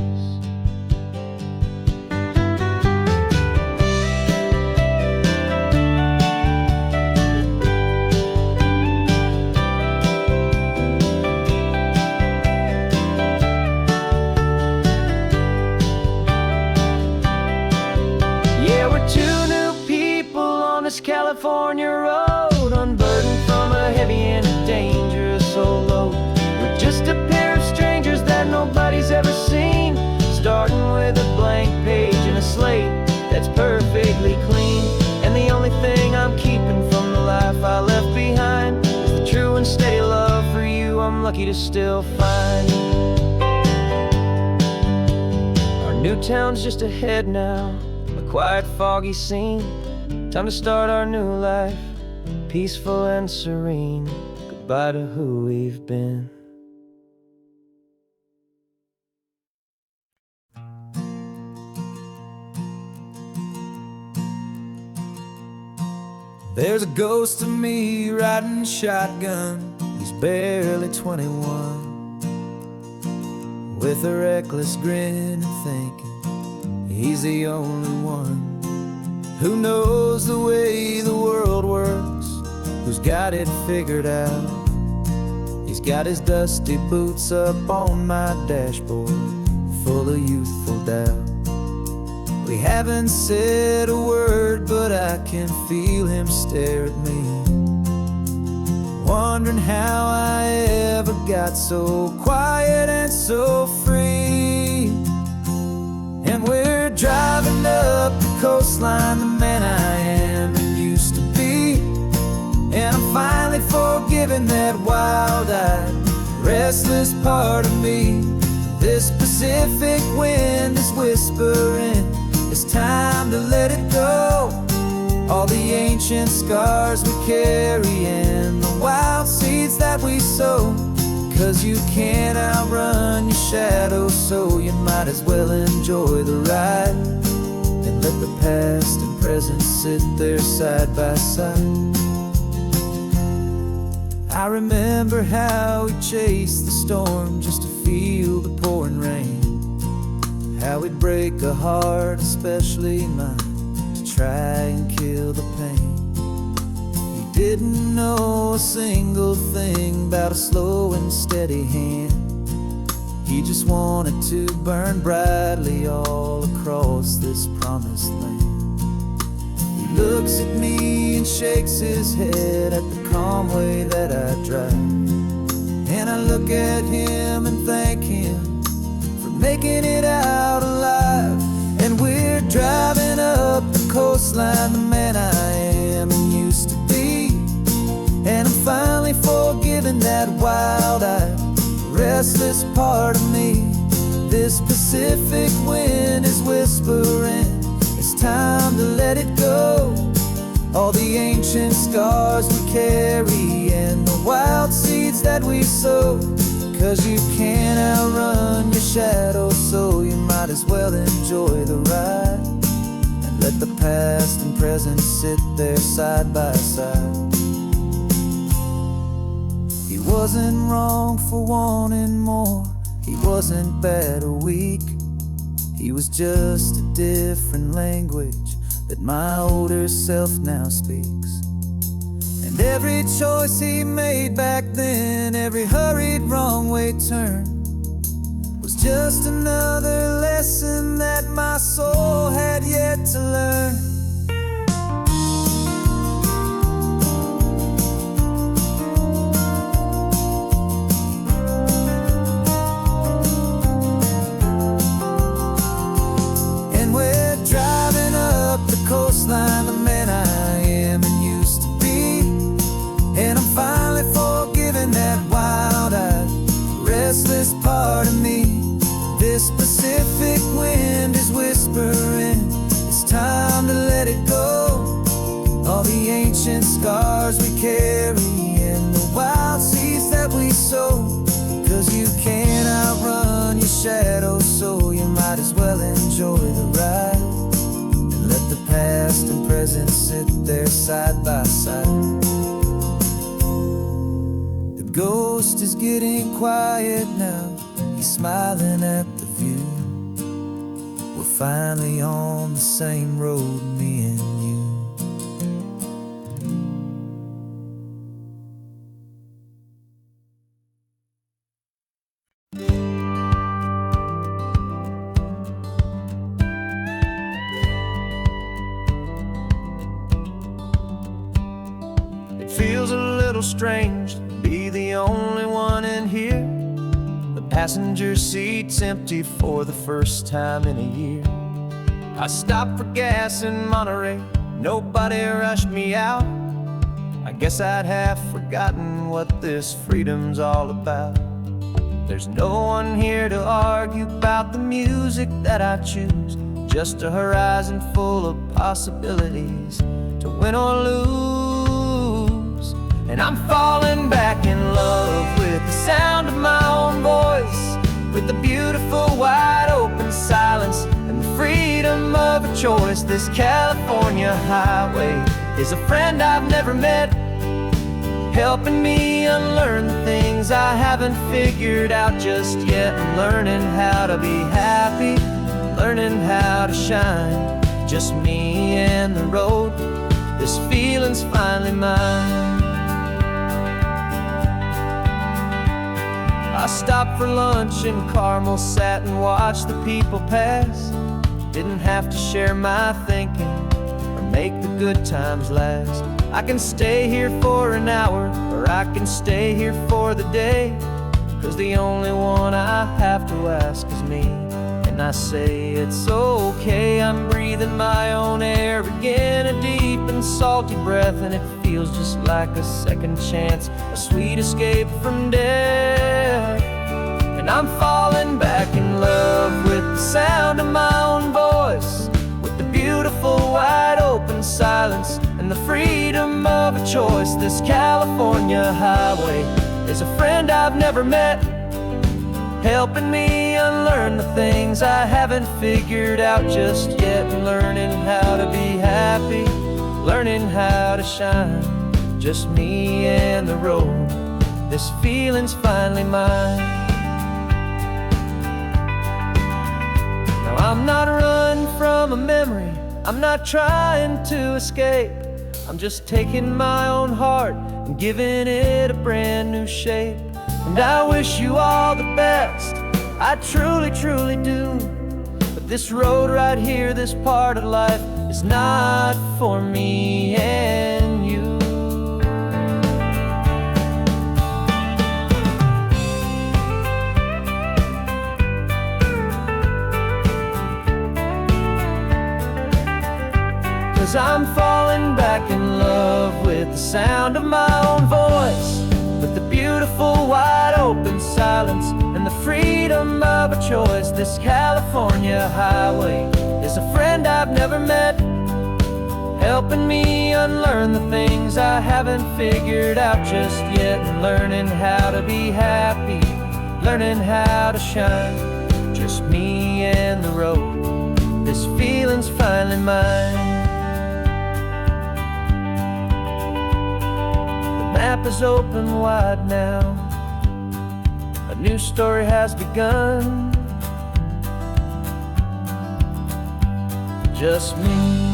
California road, unburdened from a heavy and a dangerous old load. We're just a pair of strangers that nobody's ever seen, starting with a blank page and a slate that's perfectly clean. And the only thing I'm keeping from the life I left behind is the true and steady love for you I'm lucky to still find. Our new town's just ahead now, a quiet, foggy scene. Time to start our new life, peaceful and serene. Goodbye to who we've been. There's a ghost of me riding shotgun. He's barely 21, with a reckless grin and thinking he's the only one who knows the way the world works who's got it figured out. He's got his dusty boots up on my dashboard, full of youthful doubt. We haven't said a word, but I can feel him stare at me, wondering how I ever got so quiet and so free. And we're driving up the coastline, the man I am and used to be. And I'm finally forgiving that wild-eyed, restless part of me. This Pacific wind is whispering, it's time to let it go. All the ancient scars we carry and the wild seeds that we sow. 'Cause you can't outrun your shadow, so you might as well enjoy the ride and let the past and present sit there side by side. I remember how we chased the storm just to feel the pouring rain, how we'd break a heart, especially mine, to try and kill the pain. He didn't know a single thing about a slow and steady hand. He just wanted to burn brightly all across this promised land. He looks at me and shakes his head at the calm way that I drive, and I look at him and thank him for making it out alive. And we're driving up the coastline, the man I am and used to be. And I'm finally forgiving that wild-eyed, restless part of me. This Pacific wind is whispering, it's time to let it go. All the ancient scars we carry and the wild seeds that we sow. 'Cause you can't outrun your shadow, so you might as well enjoy the ride and let the past and present sit there side by side. He wasn't wrong for wanting more, he wasn't bad or weak. He was just a different language that my older self now speaks. And every choice he made back then, every hurried wrong way turn, was just another lesson that my soul had yet to learn. Coastline, the man I am and used to be. And I'm finally forgiving that wild-eyed, restless part of me. This Pacific wind is whispering, it's time to let it go. All the ancient scars we carry and the wild seeds that we sow. 'Cause you can't outrun your shadow, so you might as well enjoy the ride. Let the past and present sit there side by side. The ghost is getting quiet now, he's smiling at the view. We're finally on the same road, me and you. Feels a little strange to be the only one in here. The passenger seat's empty for the first time in a year. I stopped for gas in Monterey, nobody rushed me out. I guess I'd half forgotten what this freedom's all about. There's no one here to argue about the music that I choose, just a horizon full of possibilities to win or lose. And I'm falling back in love with the sound of my own voice, with the beautiful wide open silence and the freedom of a choice. This California highway is a friend I've never met, helping me unlearn the things I haven't figured out just yet. I'm learning how to be happy, learning how to shine, just me and the road. This feeling's finally mine. I stopped for lunch in Carmel, sat and watched the people pass. Didn't have to share my thinking or make the good times last. I can stay here for an hour, or I can stay here for the day, 'cause the only one I have to ask is me. And I say it's okay, I'm breathing my own air again, a deep and salty breath, and it feels just like a second chance, a sweet escape from death. And I'm falling back in love with the sound of my own voice, with the beautiful wide open silence and the freedom of a choice. This California highway is a friend I've never met, helping me unlearn the things I haven't figured out just yet, and learning how to be happy, learning how to shine, just me and the road. This feeling's finally mine. Now I'm not running from a memory, I'm not trying to escape, I'm just taking my own heart and giving it a brand new shape. And I wish you all the best, I truly, truly do. But this road right here, this part of life, is not for me and you. Cause I'm falling back in love with the sound of my own voice, with the beautiful wide open silence and the freedom of a choice. This California highway is a friend I've never met, helping me unlearn the things I haven't figured out just yet, and learning how to be happy, learning how to shine, just me and the road. This feeling's finally mine. The map is open wide now, a new story has begun, just me.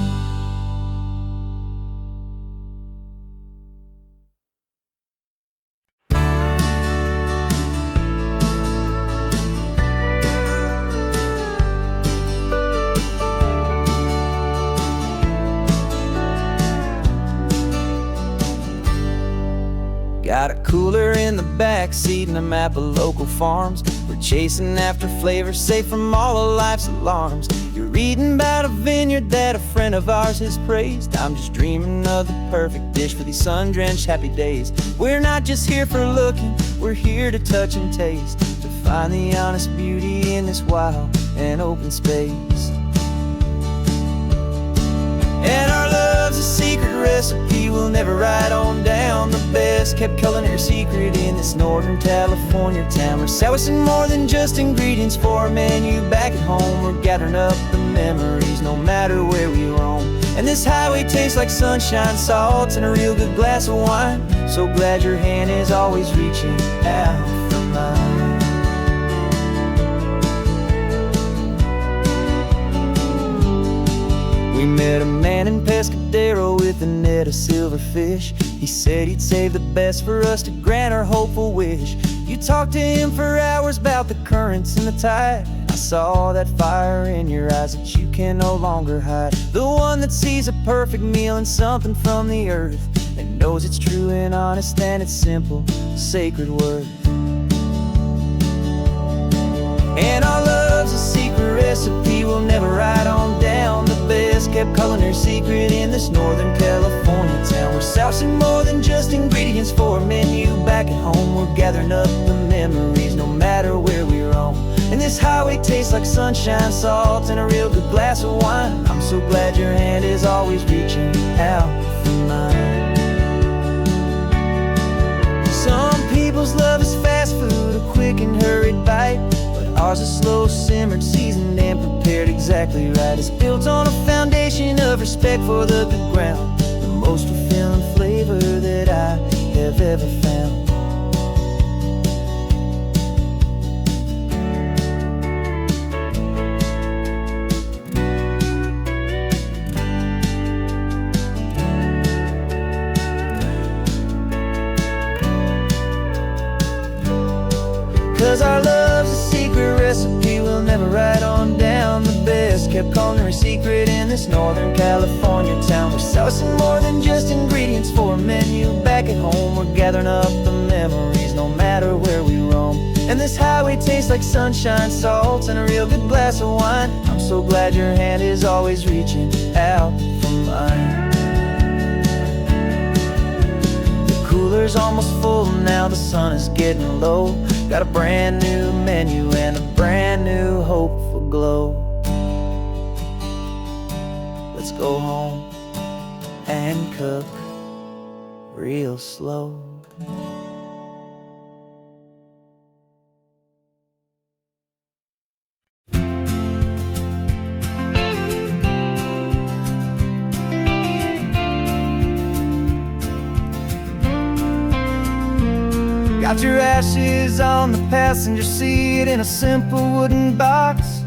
Got a cooler in the back seat and a map of local farms. We're chasing after flavors safe from all of life's alarms. You're reading about a vineyard that a friend of ours has praised. I'm just dreaming of the perfect dish for these sun-drenched happy days. We're not just here for looking, we're here to touch and taste, to find the honest beauty in this wild and open space. And our love's a secret recipe we'll never write on down. The best kept culinary secret in this Northern California town. We're sourcing more than just ingredients for a menu back at home. We're gathering up the memories no matter where we roam. And this highway tastes like sunshine, salt, and a real good glass of wine. So glad your hand is always reaching out for mine. We met a man in Pescadero with a net of silverfish. He said he'd save the best for us to grant our hopeful wish. You talked to him for hours about the currents and the tide. I saw that fire in your eyes that you can no longer hide. The one that sees a perfect meal in something from the earth, and knows it's true and honest and it's simple, sacred word. And our love's a secret recipe we'll never write on down. The best kept culinary secret in this Northern California town. We're sourcing more than just ingredients for a menu back at home. We're gathering up the memories no matter where we roam. And this highway tastes like sunshine, salt, and a real good glass of wine. I'm so glad your hand is always reaching out for mine. Some people's love is fast food, a quick and hurried bite. Ours is slow simmered, seasoned and prepared exactly right. It's built on a foundation of respect for the good ground, the most fulfilling flavor that I have ever found. kept culinary secret in this Northern California town. We're sourcing more than just ingredients for a menu. Back at home, we're gathering up the memories, no matter where we roam. And this highway tastes like sunshine, salt, and a real good glass of wine. I'm so glad your hand is always reaching out for mine. The cooler's almost full now, the sun is getting low. Got a brand new menu and a brand new hopeful glow. Let's go home and cook real slow. Got your ashes on the passenger seat in a simple wooden box.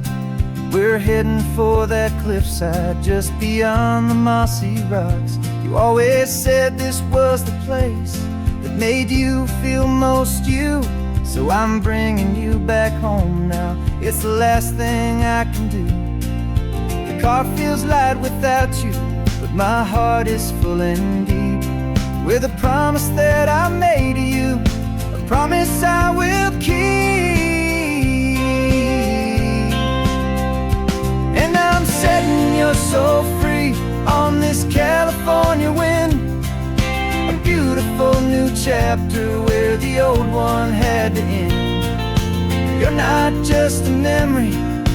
We're heading for that cliffside just beyond the mossy rocks. You always said this was the place that made you feel most you. So I'm bringing you back home now. It's the last thing I can do. The car feels light without you, but my heart is full and deep with a promise that I made to you. Promise I will keep. And I'm setting your soul free on this California wind. A beautiful new chapter where the old one had to end. You're not just a memory,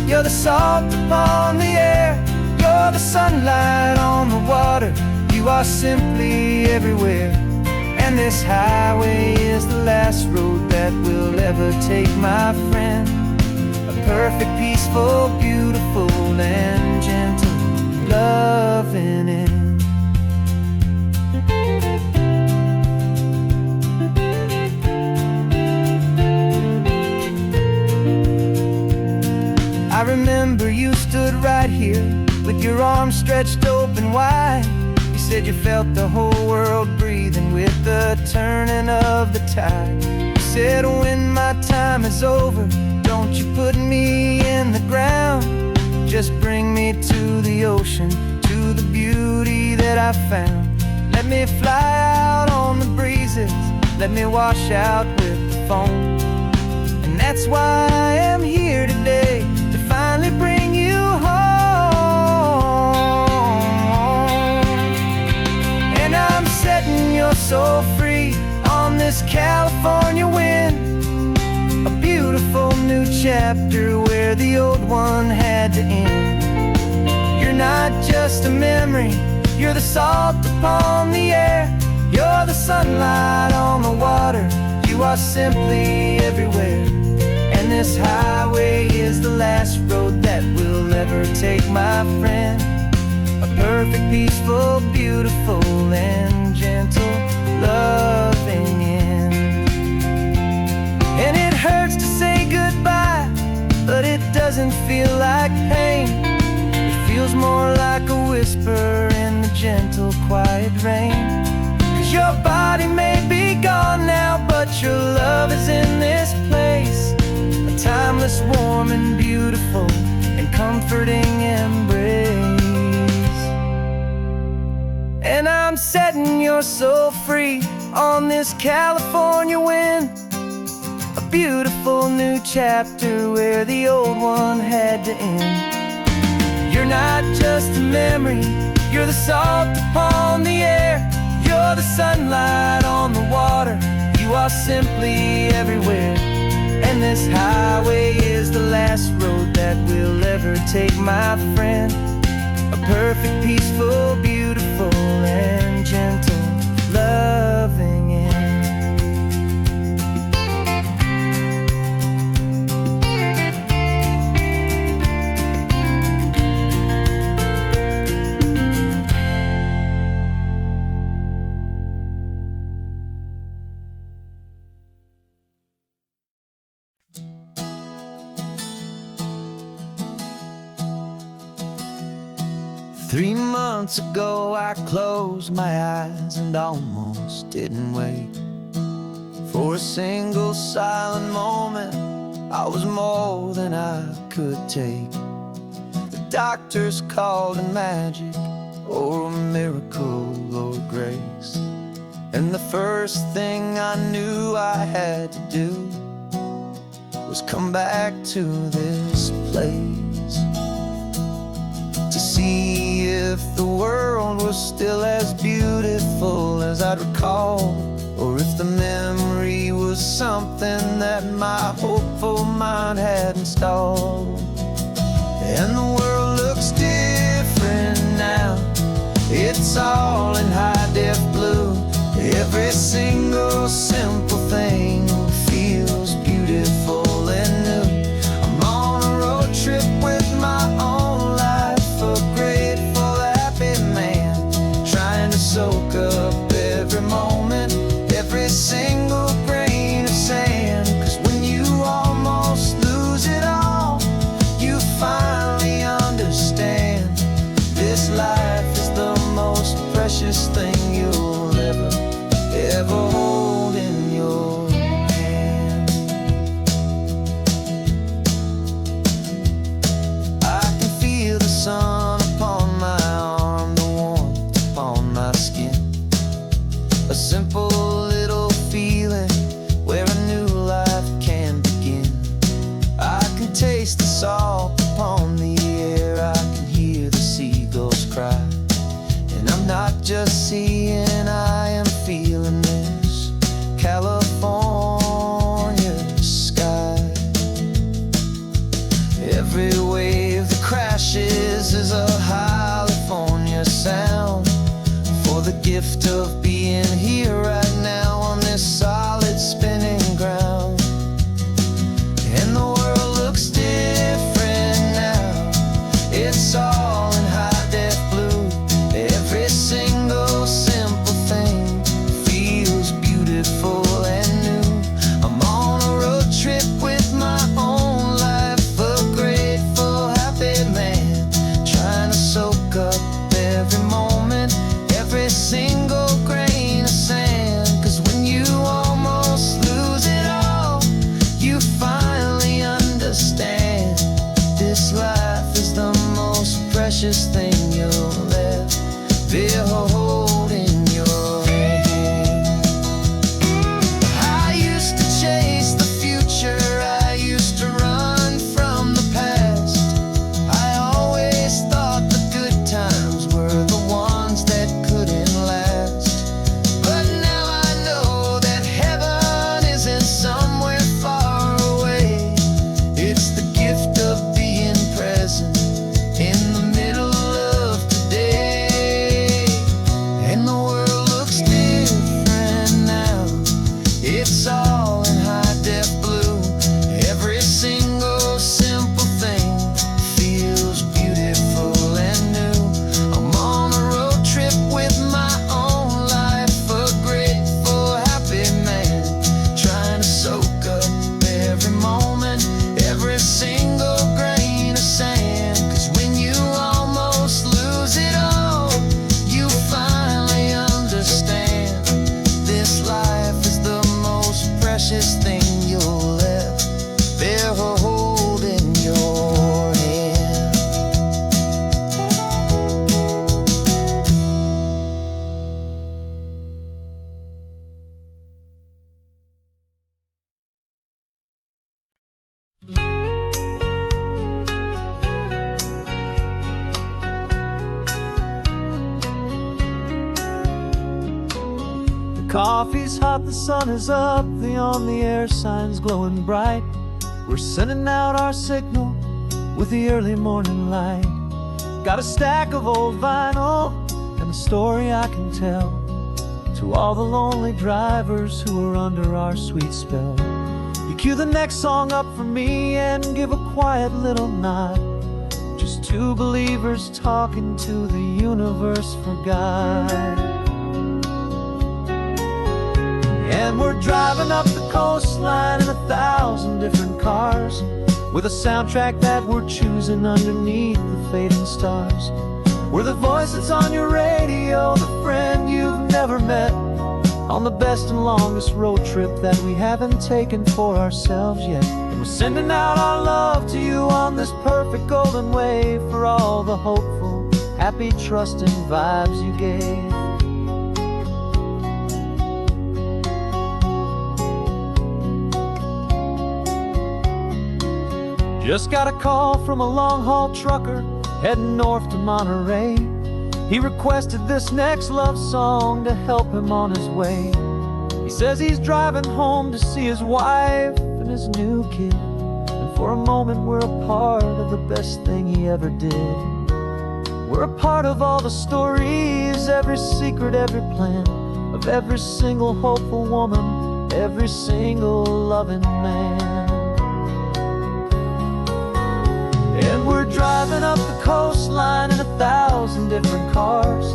you're the salt upon the air. You're the sunlight on the water, you are simply everywhere. And this highway is the last road that we'll ever take, my friend. A perfect, peaceful, beautiful, and gentle loving end. I remember you stood right here with your arms stretched open wide. You said you felt the whole world breathing with the turning of the tide. You said when my time is over, don't you put me in the ground. Just bring me to the ocean, to the beauty that I found. Let me fly out on the breezes, let me wash out with the foam. And that's why I am here today, to finally bring you home. Setting your soul free on this California wind. A beautiful new chapter where the old one had to end. You're not just a memory, you're the salt upon the air. You're the sunlight on the water, you are simply everywhere. And this highway is the last road that we'll ever take, my friend. A perfect, peaceful, beautiful, and gentle loving end. And it hurts to say goodbye, but it doesn't feel like pain. It feels more like a whisper in the gentle, quiet rain. 'Cause your body may be gone now, but your love is in this place. A timeless, warm, and beautiful, and comforting embrace. And I'm setting your soul free on this California wind. A beautiful new chapter where the old one had to end. You're not just a memory, you're the salt upon the air. You're the sunlight on the water, you are simply everywhere. And this highway is the last road that we'll ever take, my friend. A perfect, peaceful, beautiful, and gentle loving end. Three months ago I closed my eyes and almost didn't wait for a single silent moment. I was more than I could take. The doctors called it magic or a miracle or grace. And the first thing I knew I had to do was come back to this place to see if the world was still as beautiful as I'd recall, or if the memory was something that my hopeful mind had installed. And the world looks different now. It's all in high-def blue. Every single simple thing feels beautiful and new. I'm on a road trip with my own life, a grateful, happy man, trying to soak up every moment, every single grain of sand. 'Cause when you almost lose it all, you finally understand this life is the most precious thing you'll ever hold in your hand. I can feel the sun upon my arm, the warmth upon my skin, a simple little feeling where a new life can begin. I can taste the salt upon the air, I can hear the seagulls cry, and I'm not just seeing, I am feeling this California sky. Every wave that crashes is a California sound, for the gift of being here right now on this solid spinning ground. And the world looks different now. It's all in high-def blue. Every single simple thing feels beautiful and new. I'm on a road trip with my own life, a grateful, happy man, trying to soak up every moment, every single grain of sand. 'Cause when you almost lose it all, you finally understand this life is the most precious thing you'll ever hold in your hand. I used to chase the future, I used to run from the past. I always thought the good times were the ones that couldn't last. But now I know that heaven isn't somewhere far away. It's the gift of being present in the middle of today. And the world looks different now. It's all in high-def blue. Every single simple thing feels beautiful and new. I'm on a road trip with my own life, a grateful, happy man, trying to soak up every moment, every single grain of sand. 'Cause when you almost lose it all, you finally understand this life is the most precious thing you'll ever hold in your hand. The coffee's hot, the sun is up, the on the air sign's glowing bright. We're sending out our signal with the early morning light. Got a stack of old vinyl and a story I can tell to all the lonely drivers who are under our sweet spell. You cue the next song up for me and give a quiet little nod. Just two believers talking to the universe for God. And we're driving up the coastline in 1,000 different cars, with a soundtrack that we're choosing underneath the fading stars. We're the voice that's on your radio, the friend you've never met, on the best and longest road trip that we haven't taken for ourselves yet. And we're sending out our love to you on this perfect golden way, for all the hopeful, happy, trusting vibes you gave. Just got a call from a long-haul trucker heading north to Monterey. He requested this next love song to help him on his way. He says he's driving home to see his wife and his new kid, and for a moment we're a part of the best thing he ever did. We're a part of all the stories, every secret, every plan, of every single hopeful woman, every single loving man. And we're driving up the coastline in 1,000 different cars,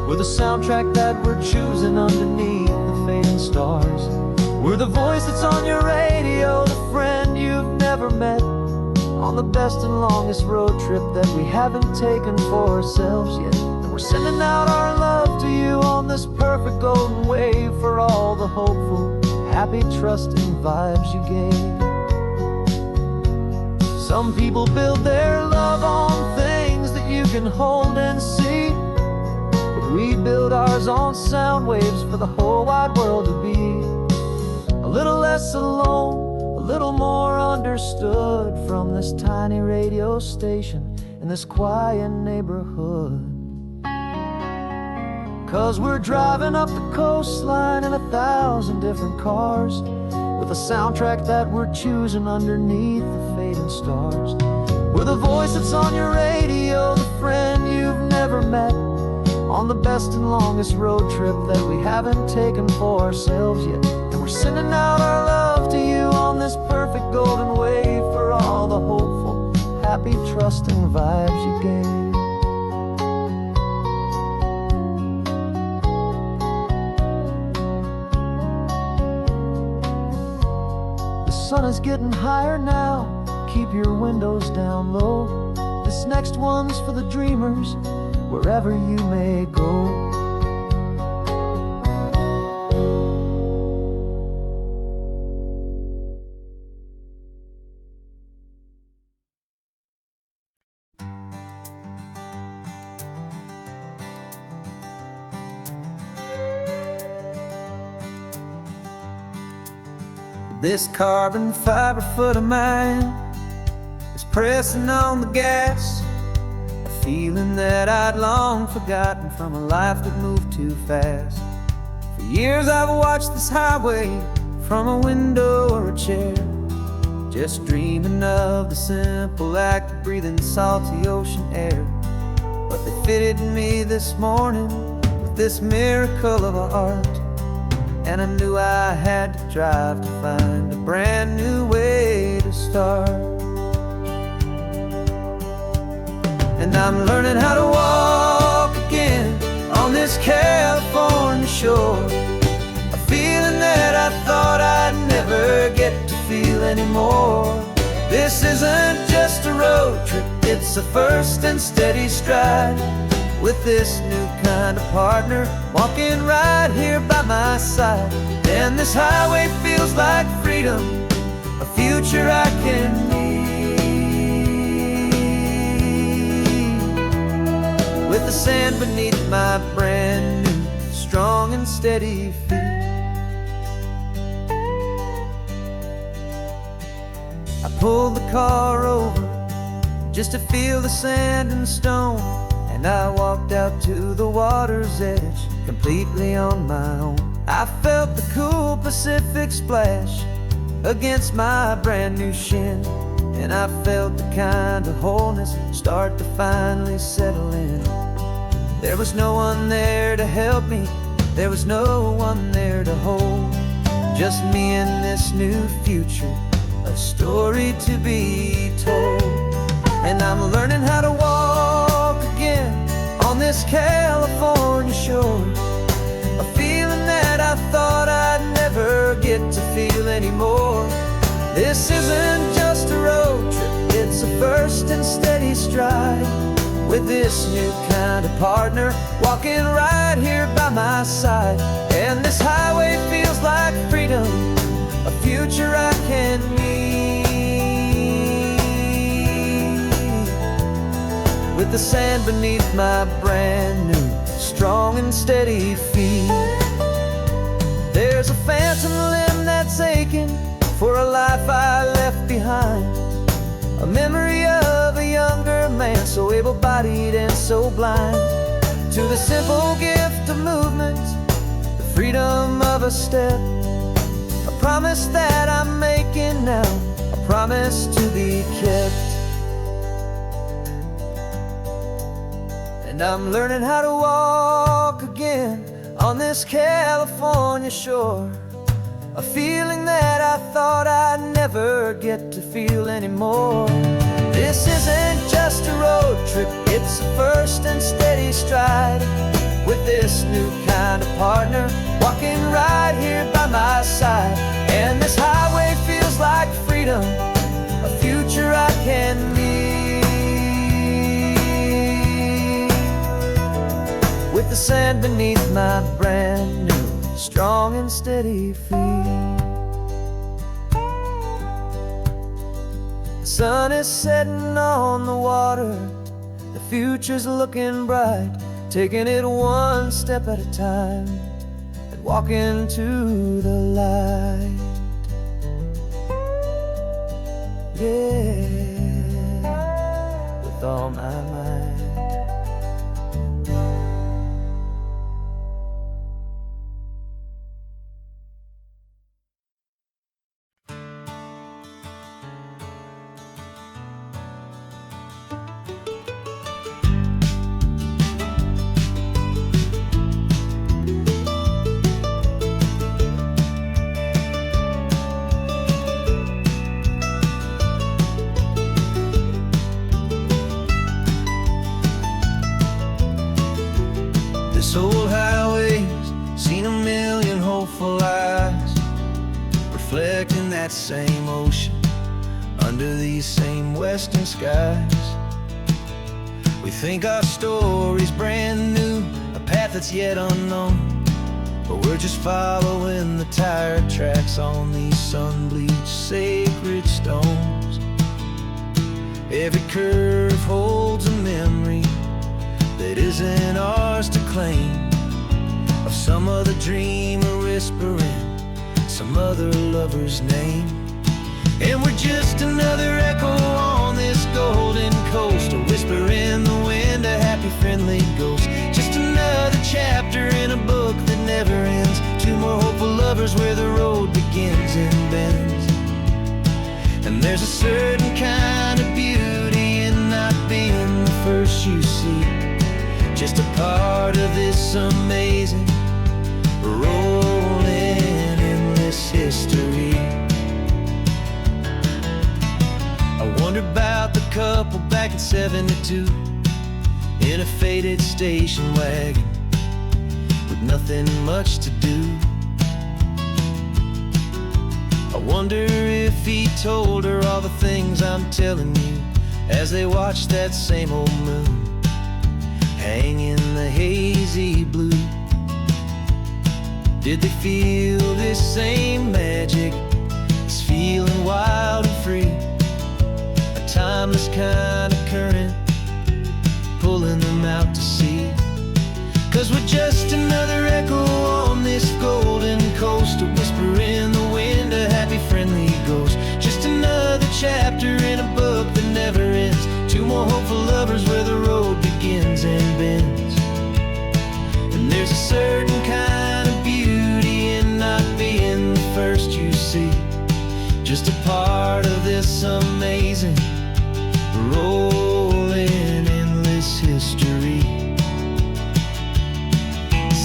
with a soundtrack that we're choosing underneath the fading stars. We're the voice that's on your radio, the friend you've never met, on the best and longest road trip that we haven't taken for ourselves yet. And we're sending out our love to you on this perfect golden wave, for all the hopeful, happy, trusting vibes you gave. Some people build their love on things that you can hold and see, but we build ours on sound waves for the whole wide world to be a little less alone, a little more understood, from this tiny radio station in this quiet neighborhood. 'Cause we're driving up the coastline in 1,000 different cars, with a soundtrack that we're choosing underneath the fading stars. We're the voice that's on your radio, the friend you've never met, on the best and longest road trip that we haven't taken for ourselves yet. And we're sending out our love to you on this perfect golden wave, for all the hopeful, happy, trusting vibes you gave. The sun is getting higher now, keep your windows down low. This next one's for the dreamers, wherever you may go. This carbon fiber foot of mine is pressing on the gas, a feeling that I'd long forgotten from a life that moved too fast. For years I've watched this highway from a window or a chair, just dreaming of the simple act of breathing salty ocean air. But they fitted me this morning with this miracle of art, and I knew I had to drive to find a brand new way to start. And I'm learning how to walk again on this California shore, a feeling that I thought I'd never get to feel anymore. This isn't just a road trip, it's a first and steady stride, with this new kind of partner walking right here by my side. And this highway feels like freedom, a future I can need, with the sand beneath my brand new, strong and steady feet. I pulled the car over just to feel the sand and stone, and I walked out to the water's edge, completely on my own. I felt the cool Pacific splash against my brand new shin, and I felt the kind of wholeness start to finally settle in. There was no one there to help me, there was no one there to hold, just me and this new future, a story to be told. And I'm learning how to walk again on this California shore, a feeling that I thought I'd never get to feel anymore. This isn't just a road trip, it's a first and steady stride, with this new kind of partner walking right here by my side. And this highway feels like freedom, a future I can need, with the sand beneath my brand new, strong and steady feet. There's a phantom limb that's aching for a life I left behind, a memory of a younger man, so able-bodied and so blind, to the simple gift of movement, the freedom of a step, a promise that I'm making now, a promise to be kept. And I'm learning how to walk again on this California shore, a feeling that I thought I'd never get to feel anymore. This isn't just a road trip, it's a first and steady stride, with this new kind of partner walking right here by my side. And this highway feels like freedom, a future I can meet, with the sand beneath my brand new, strong and steady feet. The sun is setting on the water, the future's looking bright, taking it one step at a time and walking to the light. Yeah, with all my might. This old highway's seen a million hopeful eyes, reflecting that same ocean under these same western skies. We think our story's brand new, a path that's yet unknown, but we're just following the tire tracks on these sun-bleached sacred stones. Every curve holds a memory that isn't ours to claim, of some other dreamer whispering some other lover's name. And we're just another echo on this golden coast, a whisper in the wind, a happy friendly ghost, just another chapter in a book that never ends, two more hopeful lovers where the road begins and bends. And there's a certain kind of beauty in not being the first you see, just a part of this amazing, rolling endless history. I wonder about the couple back in '72 in a faded station wagon with nothing much to do. I wonder if he told her all the things I'm telling you as they watched that same old moon hang in the hazy blue. Did they feel this same magic, this feeling wild and free, a timeless kind of current pulling them out to sea? 'Cause we're just another echo on this golden coast, a whisper in the wind, a happy friendly ghost, just another chapter in a book that never ends, two more hopeful lovers where the road begins and bends. And there's a certain kind of beauty in not being the first you see, just a part of this amazing, rolling endless history.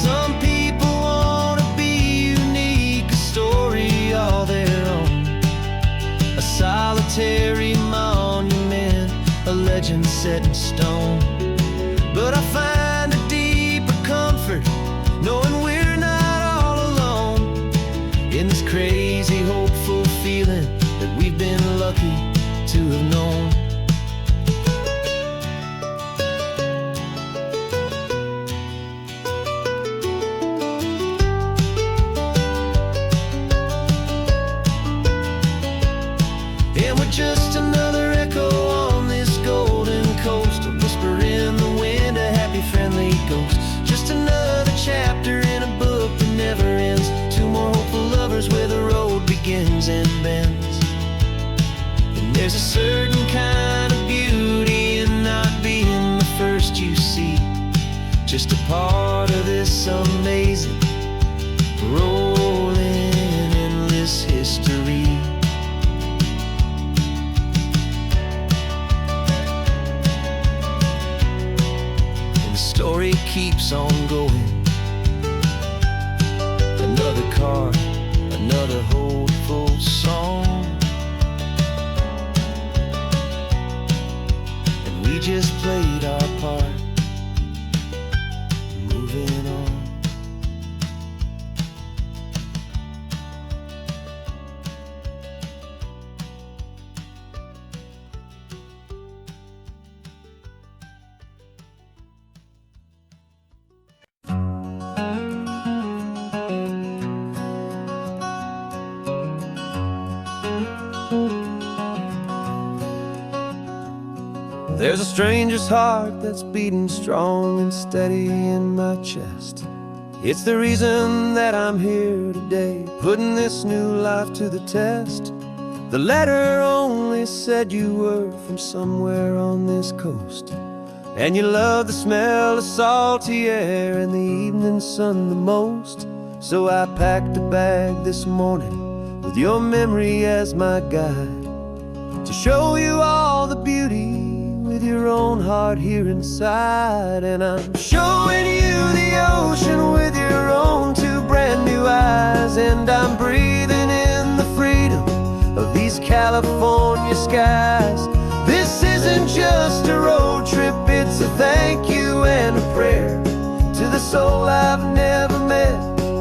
Some people want to be unique, a story all their own, a solitary monument, a legend set in stone. But I find a deeper comfort knowing we're not all alone in this crazy, hopeful feeling that we've been lucky to have known. And we're just another echo on this golden coast, a whisper certain kind of beauty in not being the first you see, just a part of this amazing rolling endless history. And the story keeps on going. Another card, another hopeful song, and we just played our part, moving on. There's a stranger's heart that's beating strong and steady in my chest. It's the reason that I'm here today, putting this new life to the test. The letter only said you were from somewhere on this coast, and you love the smell of salty air and the evening sun the most. So I packed a bag this morning with your memory as my guide, to show you all the beauty with your own heart here inside. And I'm showing you the ocean with your own two brand new eyes, and I'm breathing in the freedom of these California skies. This isn't just a road trip, it's a thank you and a prayer to the soul I've never met,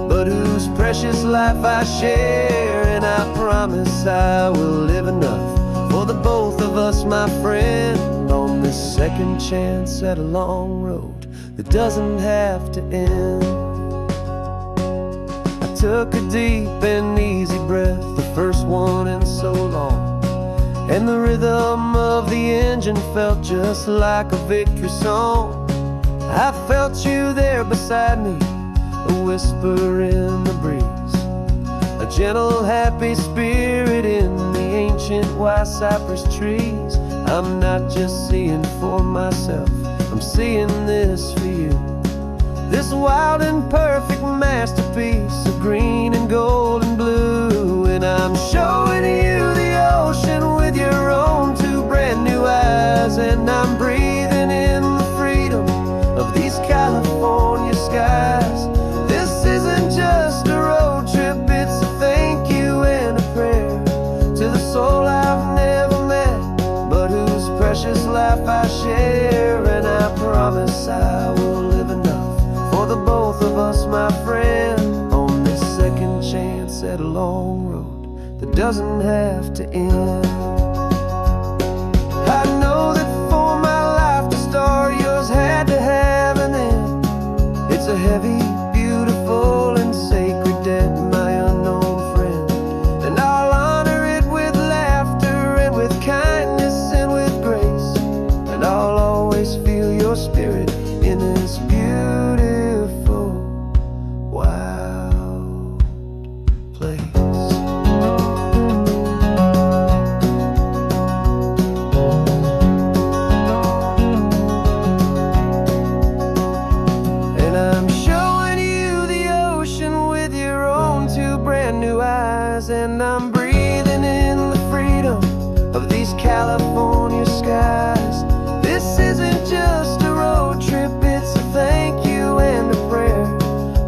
but whose precious life I share. And I promise I will live enough for the both of us, my friend, on this second chance at a long road that doesn't have to end. I took a deep and easy breath, the first one in so long, and the rhythm of the engine felt just like a victory song. I felt you there beside me, a whisper in the breeze, a gentle happy spirit in the ancient white cypress trees. I'm not just seeing for myself, I'm seeing this for you, this wild and perfect masterpiece of green and gold and blue. And I'm showing you the ocean with your own two brand new eyes, and I'm breathing in the freedom of these California skies. This isn't just a road trip, it's a thank you and a prayer to the soul I've never met, but whose precious life I share. And I promise I will live enough for the both of us, my friend, on this second chance at a long road that doesn't have to end. I know that for my life to start, yours had to have an end. It's a heavy, beautiful, and sacred debt, my unknown friend, and I'll honor it with laughter and with kindness and with grace, and I'll always feel your spirit in this beautiful, wild place. And I'm showing you the ocean with your own two brand new eyes, and I'm breathing in the freedom of these California skies. This isn't just a road trip, it's a thank you and a prayer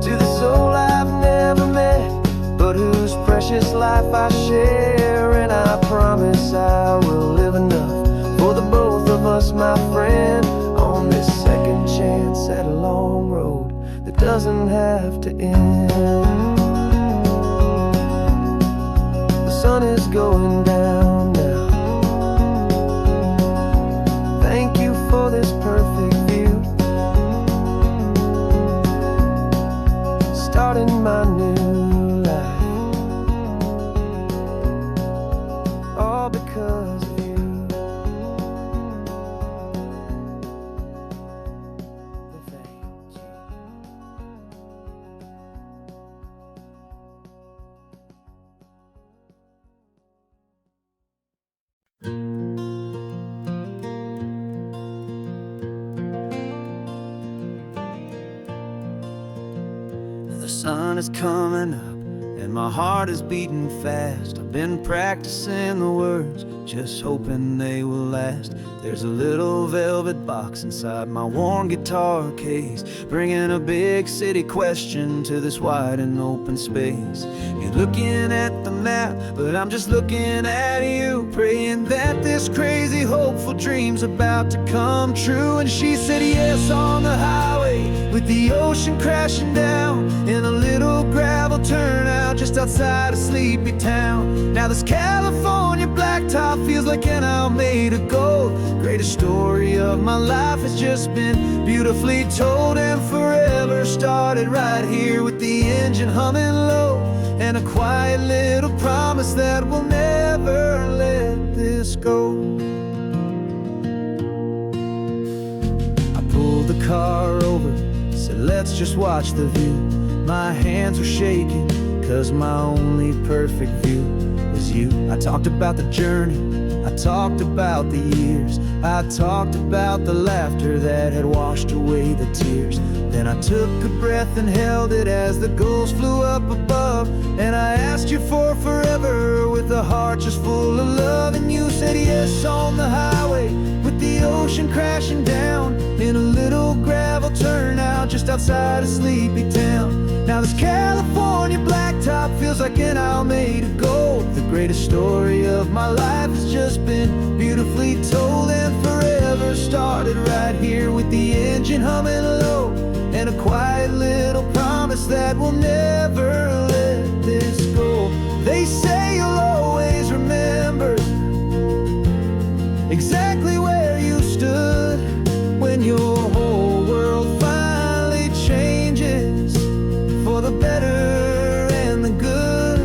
to the soul I've never met, but whose precious life I share. And I promise I will live enough for the both of us, my friend, on this second chance at a long road that doesn't have to end. The sun is going down now. Thank you for this perfect view, starting my new life, all because of you. Thank you. sun is coming up and my heart is beating fast. I've been practicing the words, just hoping they will last. There's a little velvet box inside my worn guitar case, bringing a big city question to this wide and open space. You're looking at the map, but I'm just looking at you, praying that this crazy hopeful dream's about to come true. And she said yes on the highway, with the ocean crashing down, in a little gravel turnout just outside of Sleepy Town. Now this California blacktop feels like an isle made of gold. Greatest story of my life has just been beautifully told, and forever started right here with the engine humming low, and a quiet little promise that we'll never let this go. I pulled the car over, said let's just watch the view. My hands were shaking, cause my only perfect view was you. I talked about the journey, I talked about the years, I talked about the laughter that had washed away the tears. Then I took a breath and held it as the gulls flew up above, and I asked you for forever with a heart just full of love. And you said yes on the highway, with the ocean crashing down, in a little gravel turnout just outside of Sleepy Town. Now this California blacktop feels like an isle made of gold. The greatest story of my life has just been beautifully told, and forever started right here with the engine humming low, and a quiet little promise that we'll never let this go. They say you'll always remember exactly where you stood when your whole world finally changes for the better and the good.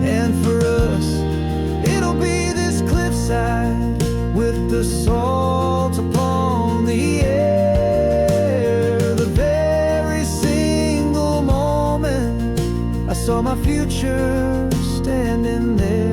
And for us, it'll be this cliffside with the salt upon the air. The very single moment I saw my future standing there.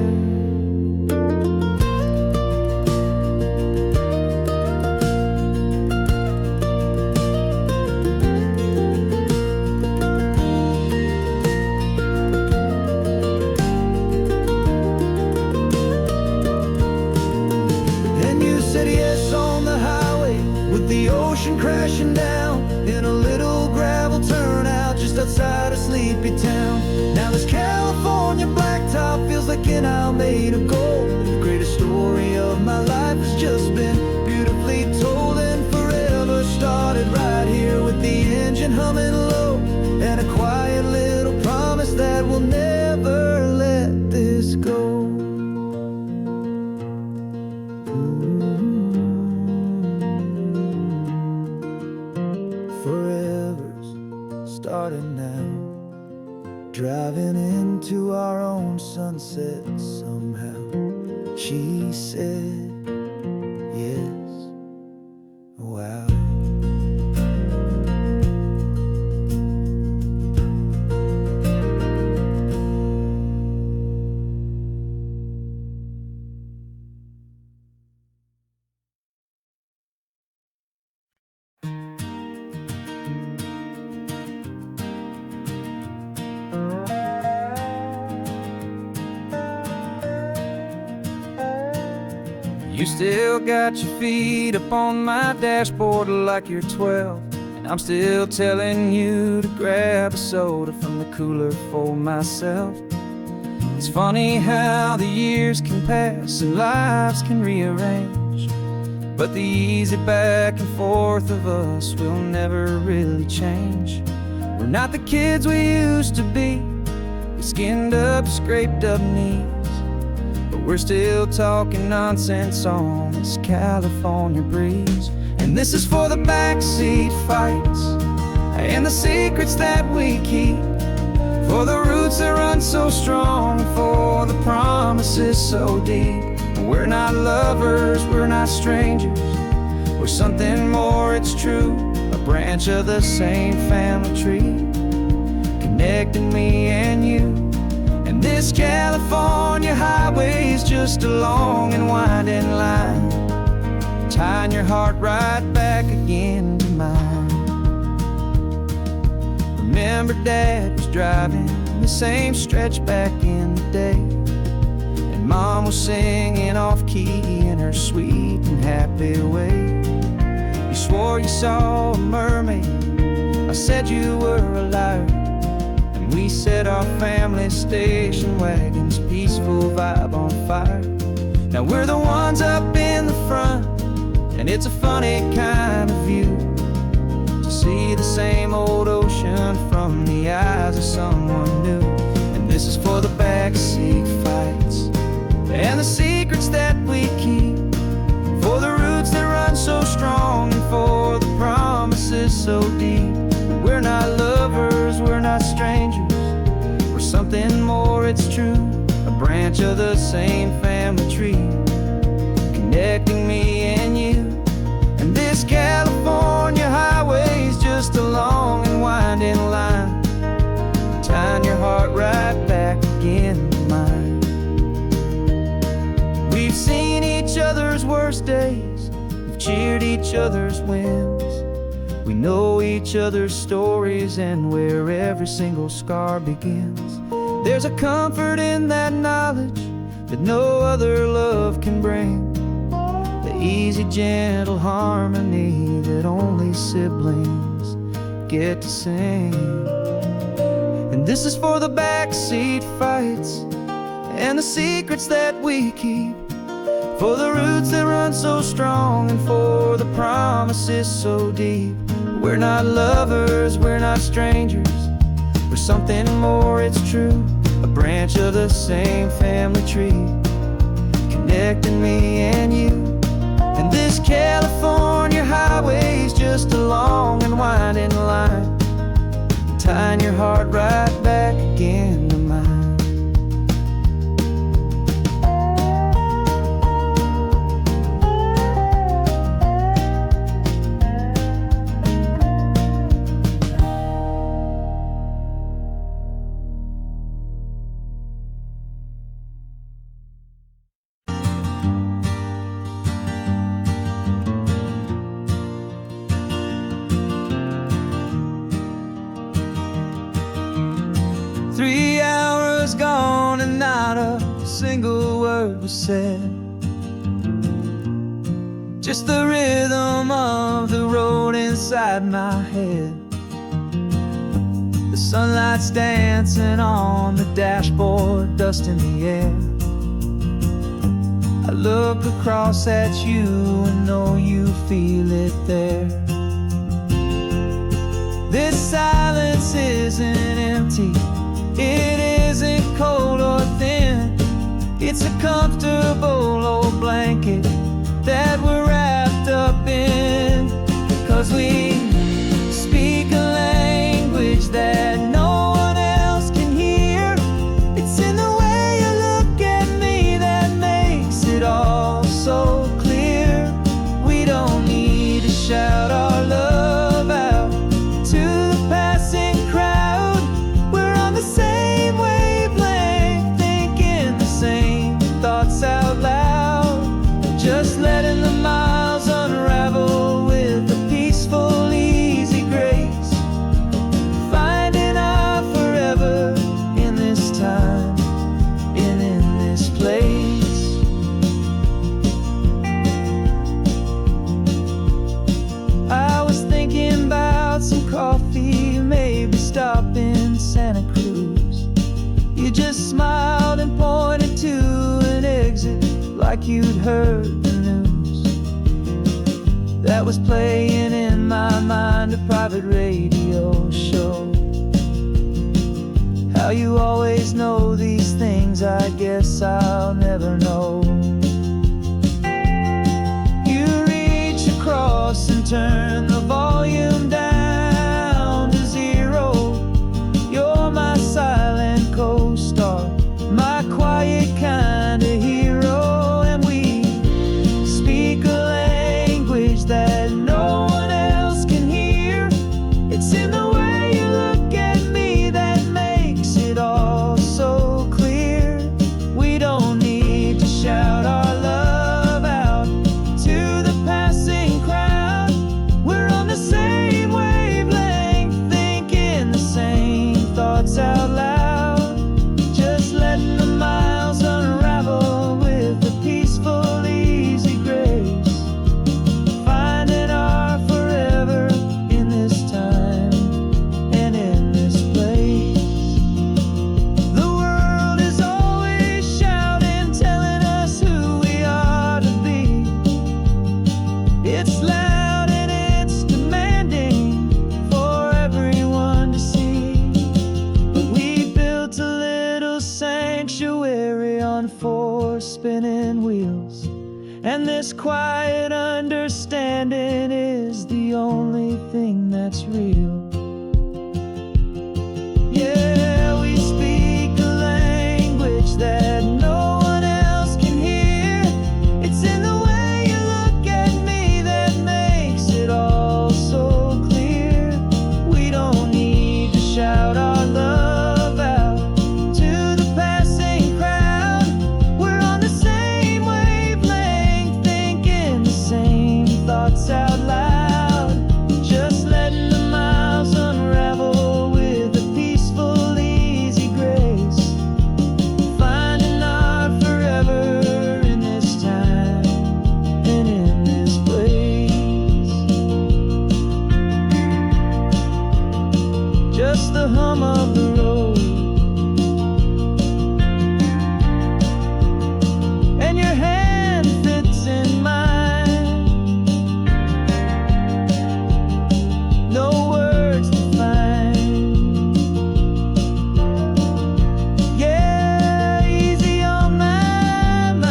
The ocean crashing down, in a little gravel turnout just outside of Sleepy Town. Now this California blacktop feels like an isle made of gold. The greatest story of my life has just been beautifully told, and forever started right here with the engine humming low, and a quiet little promise that we'll never let this go. Forever's started now, driving into our own sunset somehow. She said yes, wow. You still got your feet up on my dashboard like you're 12, and I'm still telling you to grab a soda from the cooler for myself. It's funny how the years can pass and lives can rearrange, but the easy back and forth of us will never really change. We're not the kids we used to be, with skinned up, scraped up knees, but we're still talking nonsense on this California breeze. And this is for the backseat fights and the secrets that we keep, for the roots that run so strong, for the promises so deep. We're not lovers, we're not strangers, we're something more, it's true. A branch of the same family tree, connecting me and you. And this California highway is just a long and winding line, tying your heart right back again to mine. remember Dad was driving the same stretch back in the day, and Mom was singing off-key in her sweet and happy way. You swore you saw a mermaid, I said you were a liar, and we set our family station wagon's peaceful vibe on fire. Now we're the ones up in the front, and it's a funny kind of view to see the same old ocean from the eyes of someone new. And this is for the backseat fights and the secrets that we keep, for the roots that run so strong and for the promises so deep. We're not lovers, we're not strangers, we're something more, it's true. A branch of the same family tree, connecting me and you. And this California highway's just a long and winding line, tying your heart right back again to mine. We've seen each other's worst days, we've cheered each other's wins. We know each other's stories and where every single scar begins. There's a comfort in that knowledge that no other love can bring, the easy, gentle harmony that only siblings get to sing. And this is for the backseat fights and the secrets that we keep, for the roots that run so strong and for the promises so deep. We're not lovers, we're not strangers, we're something more, it's true. A branch of the same family tree, connecting me and you. And this California highway's just a long and winding line, tying your heart right back again to mine. Three hours gone and not a single word was said, just the rhythm of the road inside my head. The sunlight's dancing on the dashboard, dust in the air. I look across at you and know you feel it there. This silence isn't empty, it isn't cold or thin, it's a comfortable old blanket that we're wrapped up in. 'Cause we speak a language that no one else can hear. It's in the way you look at me that makes it all so clear. We don't need to shout our love out to the passing crowd. We're on the same wavelength, thinking the same thoughts out loud, just letting the miles unravel with a peaceful, easy grace, finding our forever in this time and in this place. I was thinking about some coffee, maybe stop in Santa Cruz. You just smiled and pointed to an exit like you'd heard the news. That was playing in my mind, a private radio show. How you always know these things, I guess I'll never know. You reach across and turn the volume down to zero. You're my silent co-star, my quiet kind of hero. And we speak a language that no one else can hear. It's in the way you look at me that makes it all so clear. We don't need to shout quiet understanding is the only thing that's real. Yeah, we speak a language that no one else can hear. It's in the way you look at me that makes it all so clear. We don't need to shout our love out to the passing crowd. We're on the same wavelength, thinking the same thoughts out loud. Just letting the miles unravel with a peaceful, easy grace. Finding our forever in this time and in this place. Just the hum of the road and your hand fits in mine. No words to find. Yeah, easy on my mind.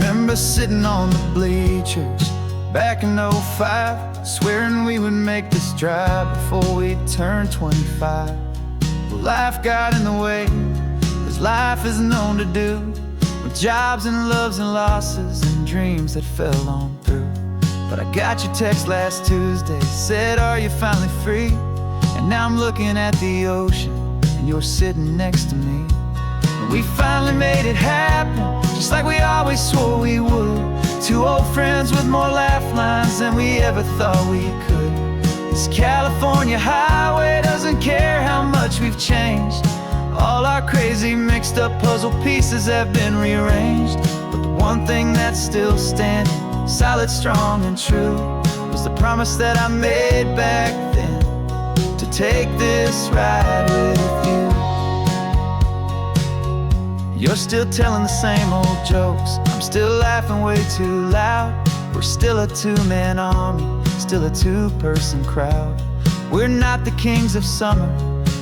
Remember sitting on the bleachers back in '05, swearing we would make this drive before we turned 25. Well, life got in the way, as life is known to do, with jobs and loves and losses and dreams that fell on through. But I got your text last Tuesday, said, are you finally free? And now I'm looking at the ocean, and you're sitting next to me. And we finally made it happen, just like we always swore we would. Two old friends with more laugh lines than we ever thought we could. This California highway doesn't care how much we've changed. All our crazy mixed up puzzle pieces have been rearranged. But the one thing that's still standing, solid, strong, and true, was the promise that I made back then, to take this ride with you. You're still telling the same old jokes, I'm still laughing way too loud. We're still a two-man army, still a two-person crowd. We're not the kings of summer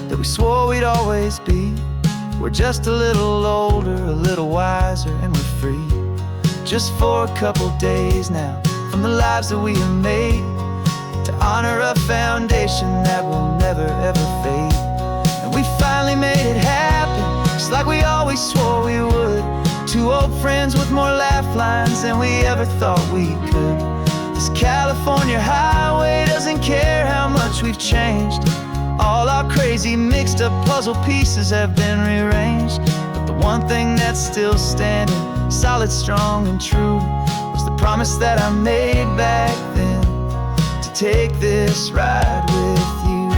that we swore we'd always be. We're just a little older, a little wiser, and we're free. Just for a couple days now, from the lives that we have made, to honor a foundation that will never ever fade. And we finally made it happen, just like we always swore we would. Two old friends with more laugh lines than we ever thought we could. This California highway doesn't care how much we've changed. All our crazy mixed up puzzle pieces have been rearranged. But the one thing that's still standing, solid, strong, and true, was the promise that I made back then, to take this ride with you.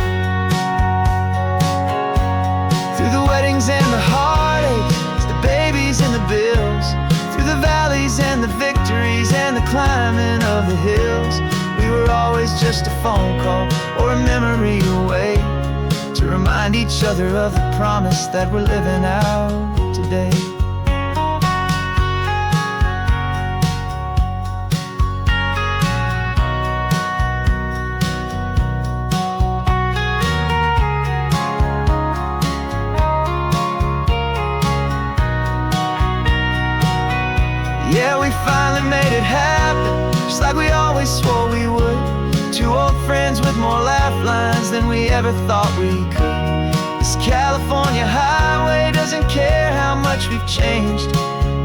Through the weddings and the heartaches, the babies and the bills, through the valleys and the victories and the climbing of the hills, we were always just a phone call or a memory away, to remind each other of the promise that we're living out today. Yeah, we finally made it happen, just like we always swore we would. Two old friends with more laugh lines than we ever thought we could. This California highway doesn't care how much we've changed.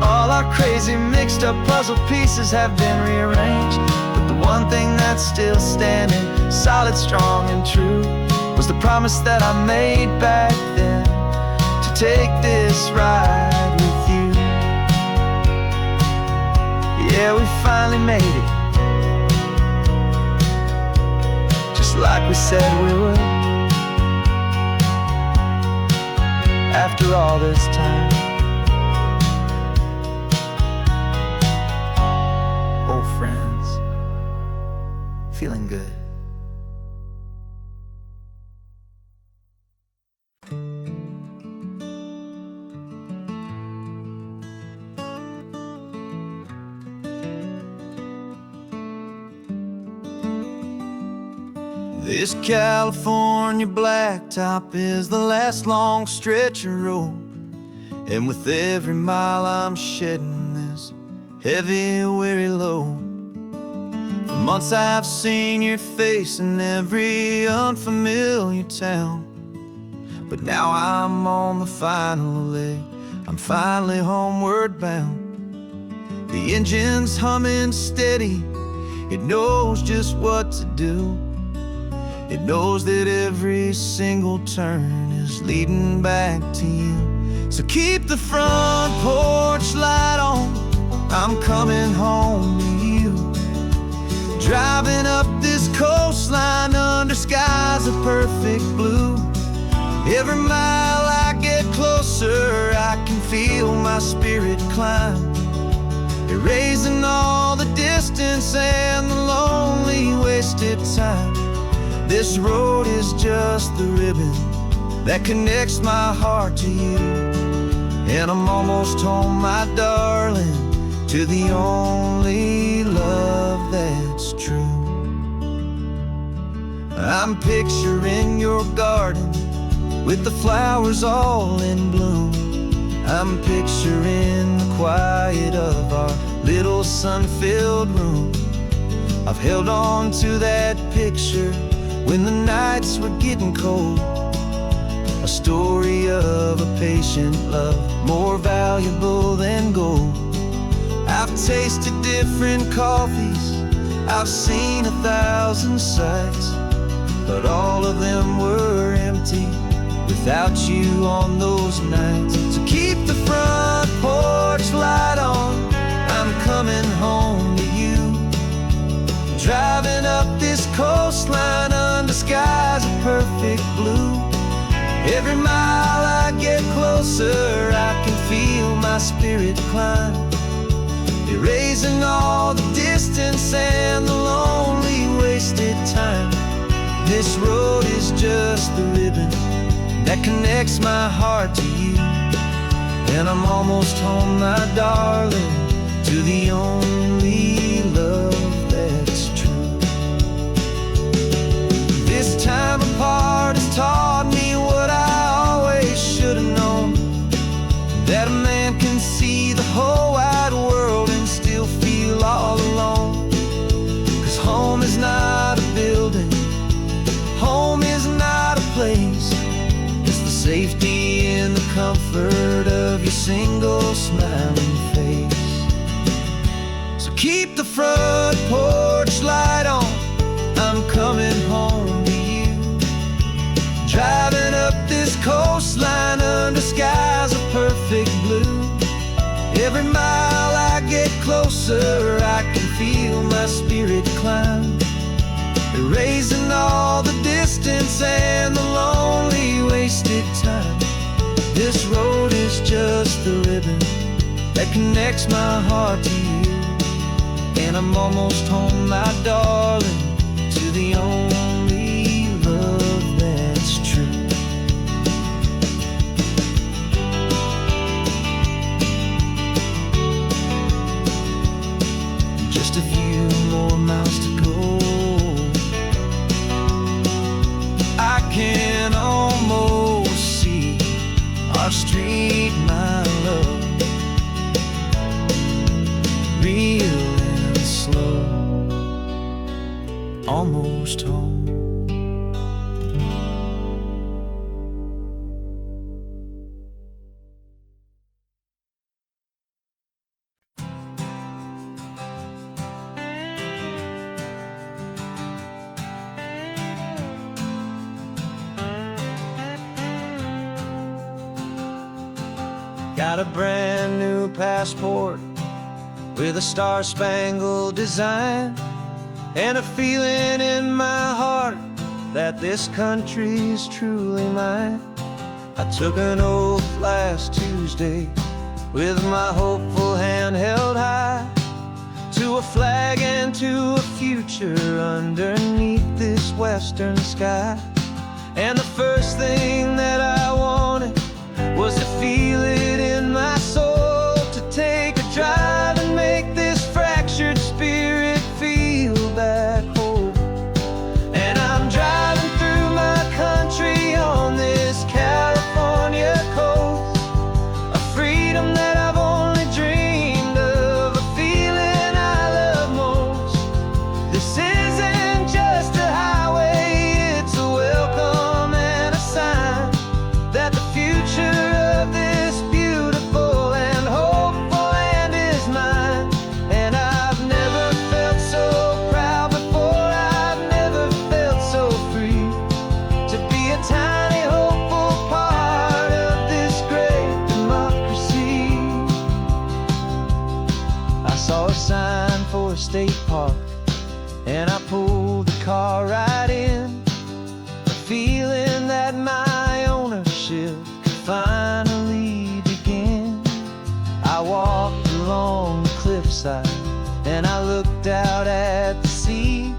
All our crazy mixed up puzzle pieces have been rearranged. But the one thing that's still standing, solid, strong, and true, was the promise that I made back then, to take this ride with you. Yeah, we finally made it, just like we said we would. After all this time, old friends. good. This California blacktop is the last long stretch of road, and with every mile I'm shedding this heavy, weary load. For months I've seen your face in every unfamiliar town, but now I'm on the final leg, I'm finally homeward bound. The engine's humming steady, it knows just what to do. It knows that every single turn is leading back to you. So keep the front porch light on, I'm coming home to you. Driving up this coastline under skies of perfect blue. Every mile I get closer, I can feel my spirit climb, erasing all the distance and the lonely wasted time. This road is just the ribbon that connects my heart to you, and I'm almost home, my darling, to the only love that's true. I'm picturing your garden with the flowers all in bloom. I'm picturing the quiet of our little sun-filled room. I've held on to that picture when the nights were getting cold, a story of a patient love more valuable than gold. I've tasted different coffees, I've seen 1,000 sights, but all of them were empty without you on those nights. So keep the front porch light on, I'm coming home to you. Driving up this coastline under skies of perfect blue. Every mile I get closer, I can feel my spirit climb, erasing all the distance and the lonely wasted time. This road is just the ribbon that connects my heart to you, and I'm almost home, my darling, to the only love that's true. This time apart has taught me what I always should have known, that a man can see the whole wide world and still feel all alone. 'Cause home is not a building, home is not a place, it's the safety and the comfort of your single smiling face. So keep the front porch light on, I'm coming home to you. Driving up this coastline under skies of perfect blue. Every mile I get closer, I can feel my spirit climb, erasing all the distance and the lonely wasted time. This road is just the ribbon that connects my heart to you, and I'm almost home, my darling, to the only love that's true. Just a few more miles to go, I can almost see our street, my love, real and slow, almost home. Got a brand new passport with a star-spangled design, and a feeling in my heart that this country's truly mine. I took an oath last Tuesday with my hopeful hand held high to a flag and to a future underneath this western sky. And the first thing that I wanted was to feel it in my soul, to take a drive and make this fractured spirit feel back home. And I'm driving through my country on this California coast, a freedom that I've only dreamed of, a feeling I love most. This isn't just a highway, it's a welcome and a sign that the future of this beautiful and hopeful land is mine. And I've never felt so proud before, I've never felt so free, to be a tiny hopeful part of this great democracy. I saw a sign for a state park, and I pulled the car right in, a feeling that my ownership could finally begin. I walked along the cliffside and I looked out at the sea,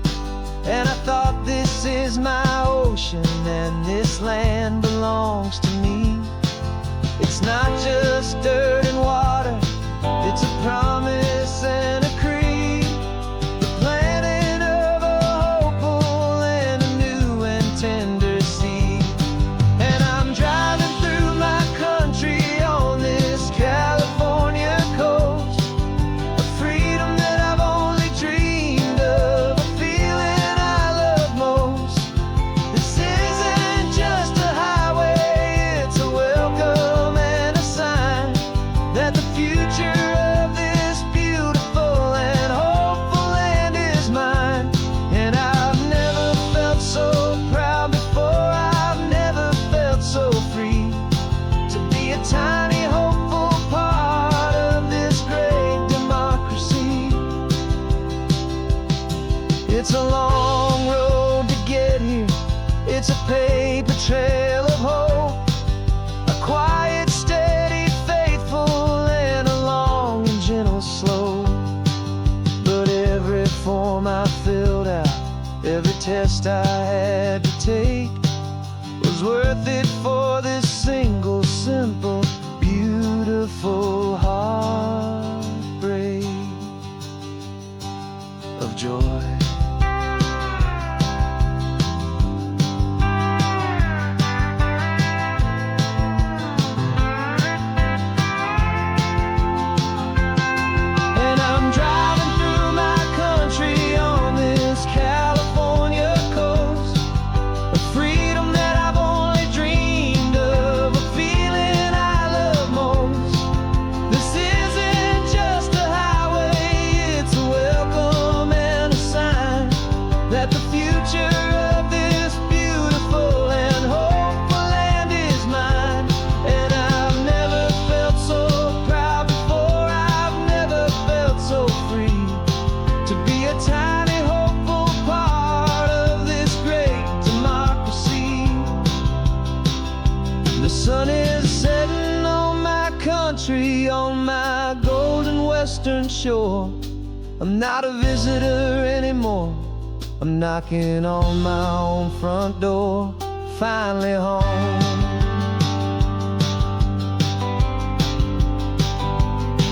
and I thought, this is my ocean and this land belongs to me. It's not just dirt and water, it's a promise and a creed, the planting of a hopeful and a new and tender seed. And I'm driving through my country on this California coast, a freedom that I've only dreamed of, a feeling I love most. This isn't just a highway, it's a welcome and a sign that the future of this beautiful and hopeful land is mine. And I've never felt so proud before, I've never felt so free, to be a tiny hopeful part of this great democracy. It's a long road to get here, it's a paper trail of hope, a quiet, steady, faithful, and a long and gentle slope. But every form I filled out, every test I had to take, was worth it for this single, simple, beautiful heartbreak of joy. And I'm driving through my country on this California coast, a freedom that I've only dreamed of, a feeling I love most. This isn't just a highway, it's a welcome and a sign that the future of this beautiful and hopeful land is mine. And I've never felt so proud before, I've never felt so free, to be a tiny hopeful part of this great democracy. The sun is setting on my country, on my golden western shore. I'm not a visitor anymore, I'm knocking on my own front door, finally home.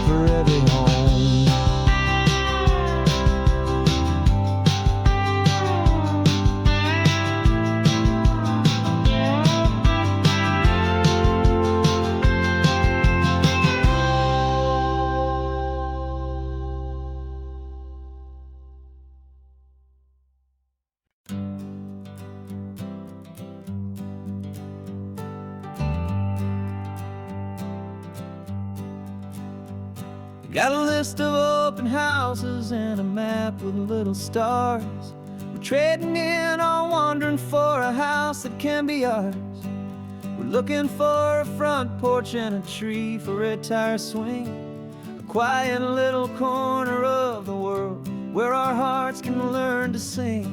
Forever home. Got a list of open houses and a map with little stars. We're trading in on wondering for a house that can be ours. We're looking for a front porch and a tree for a tire swing, a quiet little corner of the world where our hearts can learn to sing.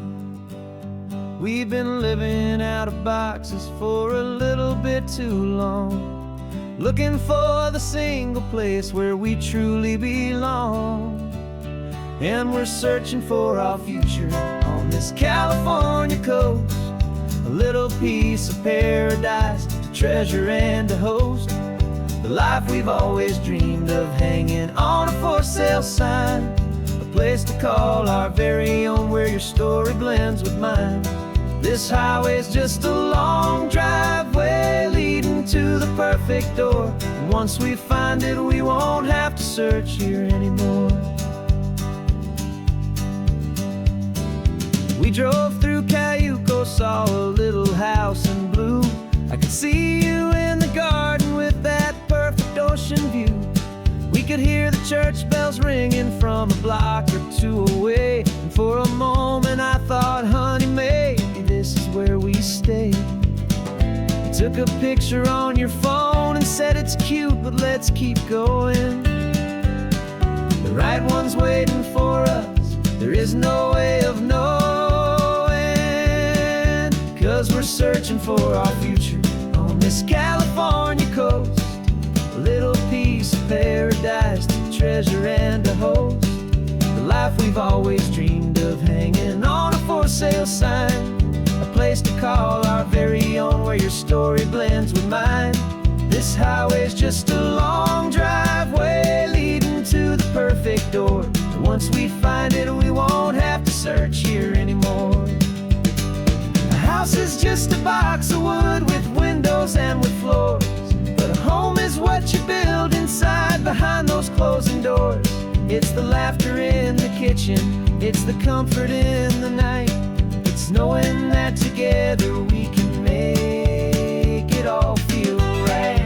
We've been living out of boxes for a little bit too long, looking for the single place where we truly belong. and we're searching for our future on this California coast. A little piece of paradise to treasure and to host. The life we've always dreamed of, hanging on a for sale sign. A place to call our very own, where your story blends with mine. This highway's just a long driveway leading to the perfect door. And once we find it, we won't have to search here anymore. We drove through Cayuco, saw a little house in blue. I could see you in the garden with that perfect ocean view. We could hear the church bells ringing from a block or two away. And for a moment I thought, honey, maybe this is where we stay. You took a picture on your phone and said it's cute, but let's keep going. The right one's waiting for us, there is no way of knowing. 'Cause we're searching for our future on this California coast. A little piece of paradise to treasure and to host. The life we've always dreamed of, hanging on a for sale sign. A place to call our very own, where your story blends with mine. This highway's just a long driveway leading to the perfect door. And once we find it, we won't have to search here anymore. A house is just a box of wood with windows and with floors. But a home is what you build inside, behind those closing doors. It's the laughter in the kitchen, it's the comfort in the night. It's knowing that together we can make it all feel right.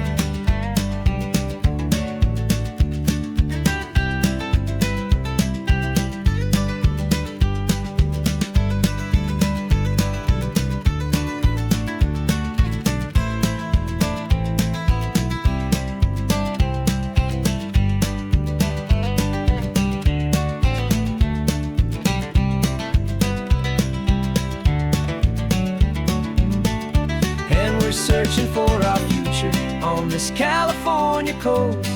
Searching for our future on this California coast.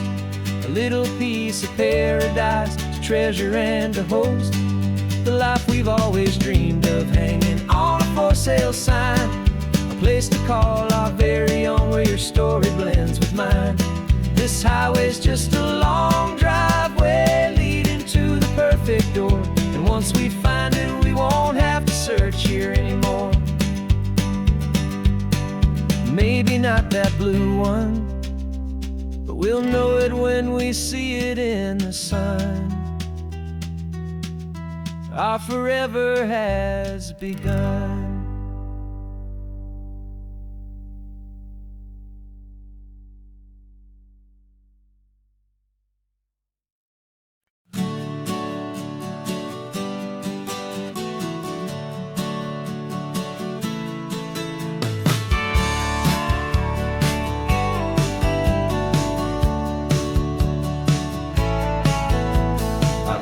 A little piece of paradise to treasure and to host. The life we've always dreamed of, hanging on a for sale sign. A place to call our very own, where your story blends with mine. This highway's just a long driveway leading to the perfect door. And once we find it, we won't have to search here anymore. Maybe not that blue one, but we'll know it when we see it in the sun. Our forever has begun.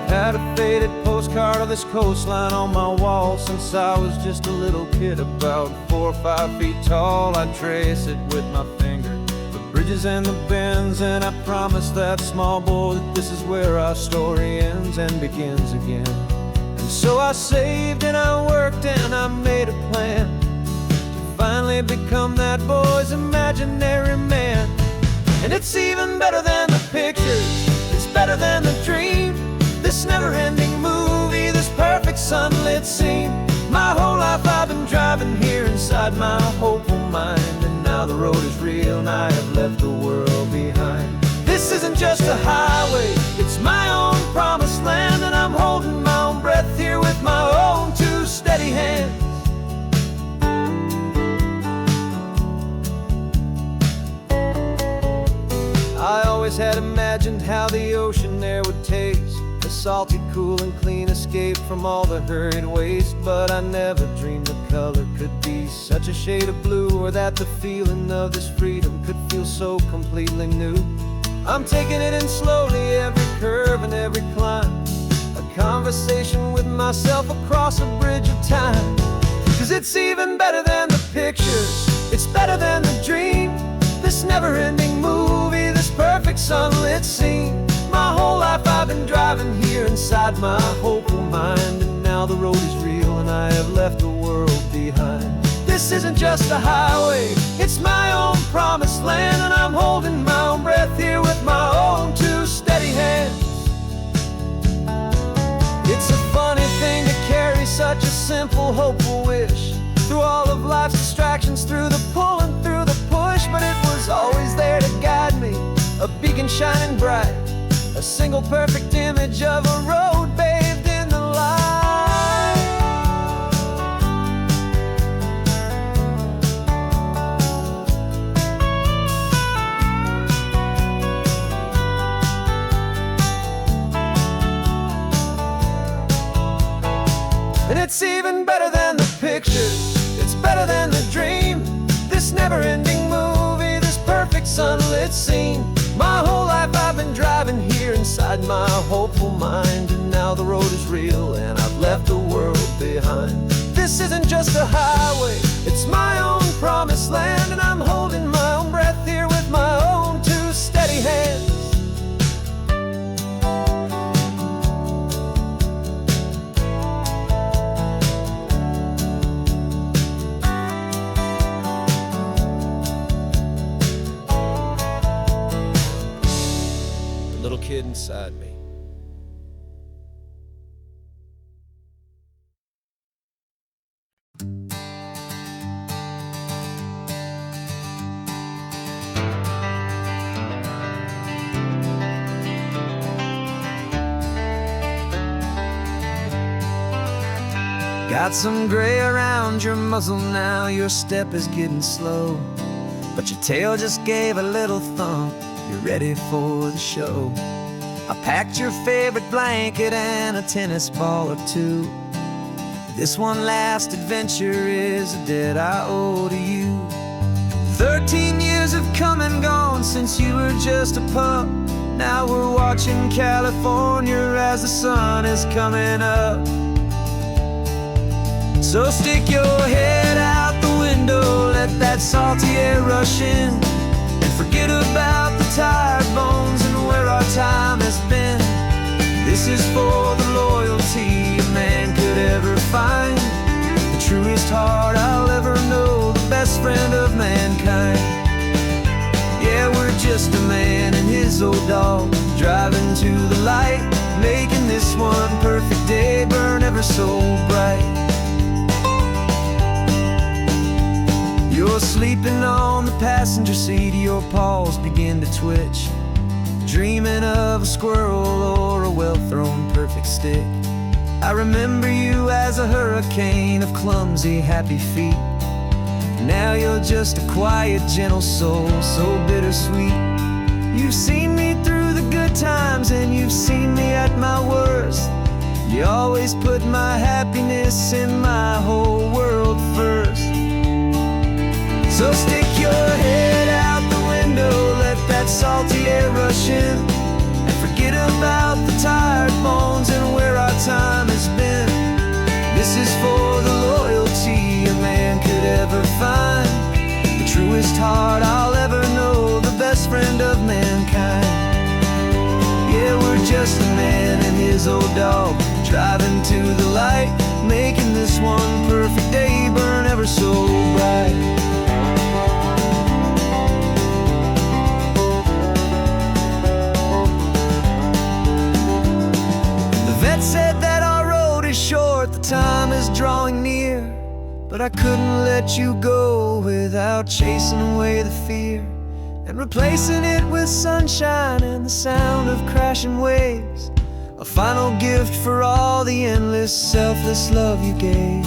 Had a faded postcard of this coastline on my wall since I was just a little kid, about 4 or 5 feet tall. I'd trace it with my finger, the bridges and the bends, and I promised that small boy that this is where our story ends and begins again. And so I saved and I worked and I made a plan to finally become that boy's imaginary man. And it's even better than the pictures, it's better than the dream. This never-ending movie, this perfect sunlit scene. My whole life I've been driving here inside my hopeful mind, and now the road is real and I have left the world behind. This isn't just a highway, it's my own promised land, and I'm holding my own breath here with my own 2 steady hands. I always had imagined how the ocean there would taste, a salty, cool and clean escape from all the hurried waste. But I never dreamed the color could be such a shade of blue, or that the feeling of this freedom could feel so completely new. I'm taking it in slowly, every curve and every climb, a conversation with myself across a bridge of time. 'Cause it's even better than the pictures, it's better than the dream. This never-ending movie, this perfect sunlit scene. My whole life I've I've been driving here inside my hopeful mind, and now the road is real and I have left the world behind. This isn't just a highway, it's my own promised land, and I'm holding my own breath here with my own two steady hands. It's a funny thing to carry such a simple, hopeful wish through all of life's distractions, through the pull and through the push. But it was always there to guide me, a beacon shining bright, a single perfect image of a road bathed in the light. And it's even better than the pictures, it's better than the dream. This never-ending movie, this perfect sunlit scene. My whole life I've been driving here inside my hopeful mind, and now the road is real and I've left the world behind. This isn't just a highway, it's my own promised land, and I'm holding my own breath here with my own two steady hands. Little kid inside me. Got some gray around your muzzle now, your step is getting slow, but your tail just gave a little thump. You're ready for the show. I packed your favorite blanket and a tennis ball or two. This one last adventure is a debt I owe to you. 13 years have come and gone since you were just a pup. Now we're watching California as the sun is coming up. So stick your head out the window, let that salty air rush in, and forget about the tired bones and where our time has been. This is for the loyalty a man could ever find, the truest heart I'll ever know, the best friend of mankind. Yeah, we're just a man and his old dog, driving to the light, making this one perfect day burn ever so bright. You're sleeping on the passenger seat, your paws begin to twitch, dreaming of a squirrel or a well-thrown perfect stick. I remember you as a hurricane of clumsy, happy feet. Now you're just a quiet, gentle soul, so bittersweet. You've seen me through the good times and you've seen me at my worst. You always put my happiness in my whole world first. So stick your head out the window, let that salty air rush in, and forget about the tired bones and where our time has been. This is for the loyalty a man could ever find, the truest heart I'll ever know, the best friend of mankind. Yeah, we're just a man and his old dog, driving to the light, making this one perfect day burn ever so bright. Said that our road is short, the time is drawing near, but I couldn't let you go without chasing away the fear and replacing it with sunshine and the sound of crashing waves, a final gift for all the endless, selfless love you gave.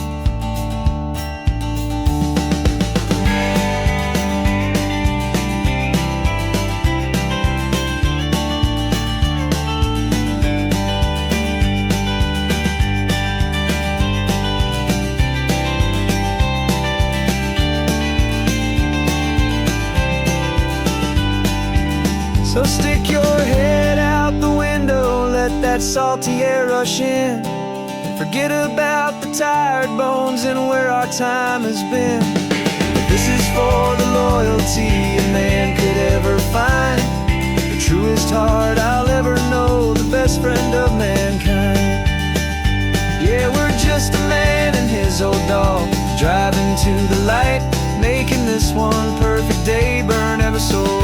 So stick your head out the window, let that salty air rush in, and forget about the tired bones and where our time has been. This is for the loyalty a man could ever find, the truest heart I'll ever know, the best best friend of mankind. Yeah, we're just a man and his old dog, driving to the light, making this one perfect day burn ever so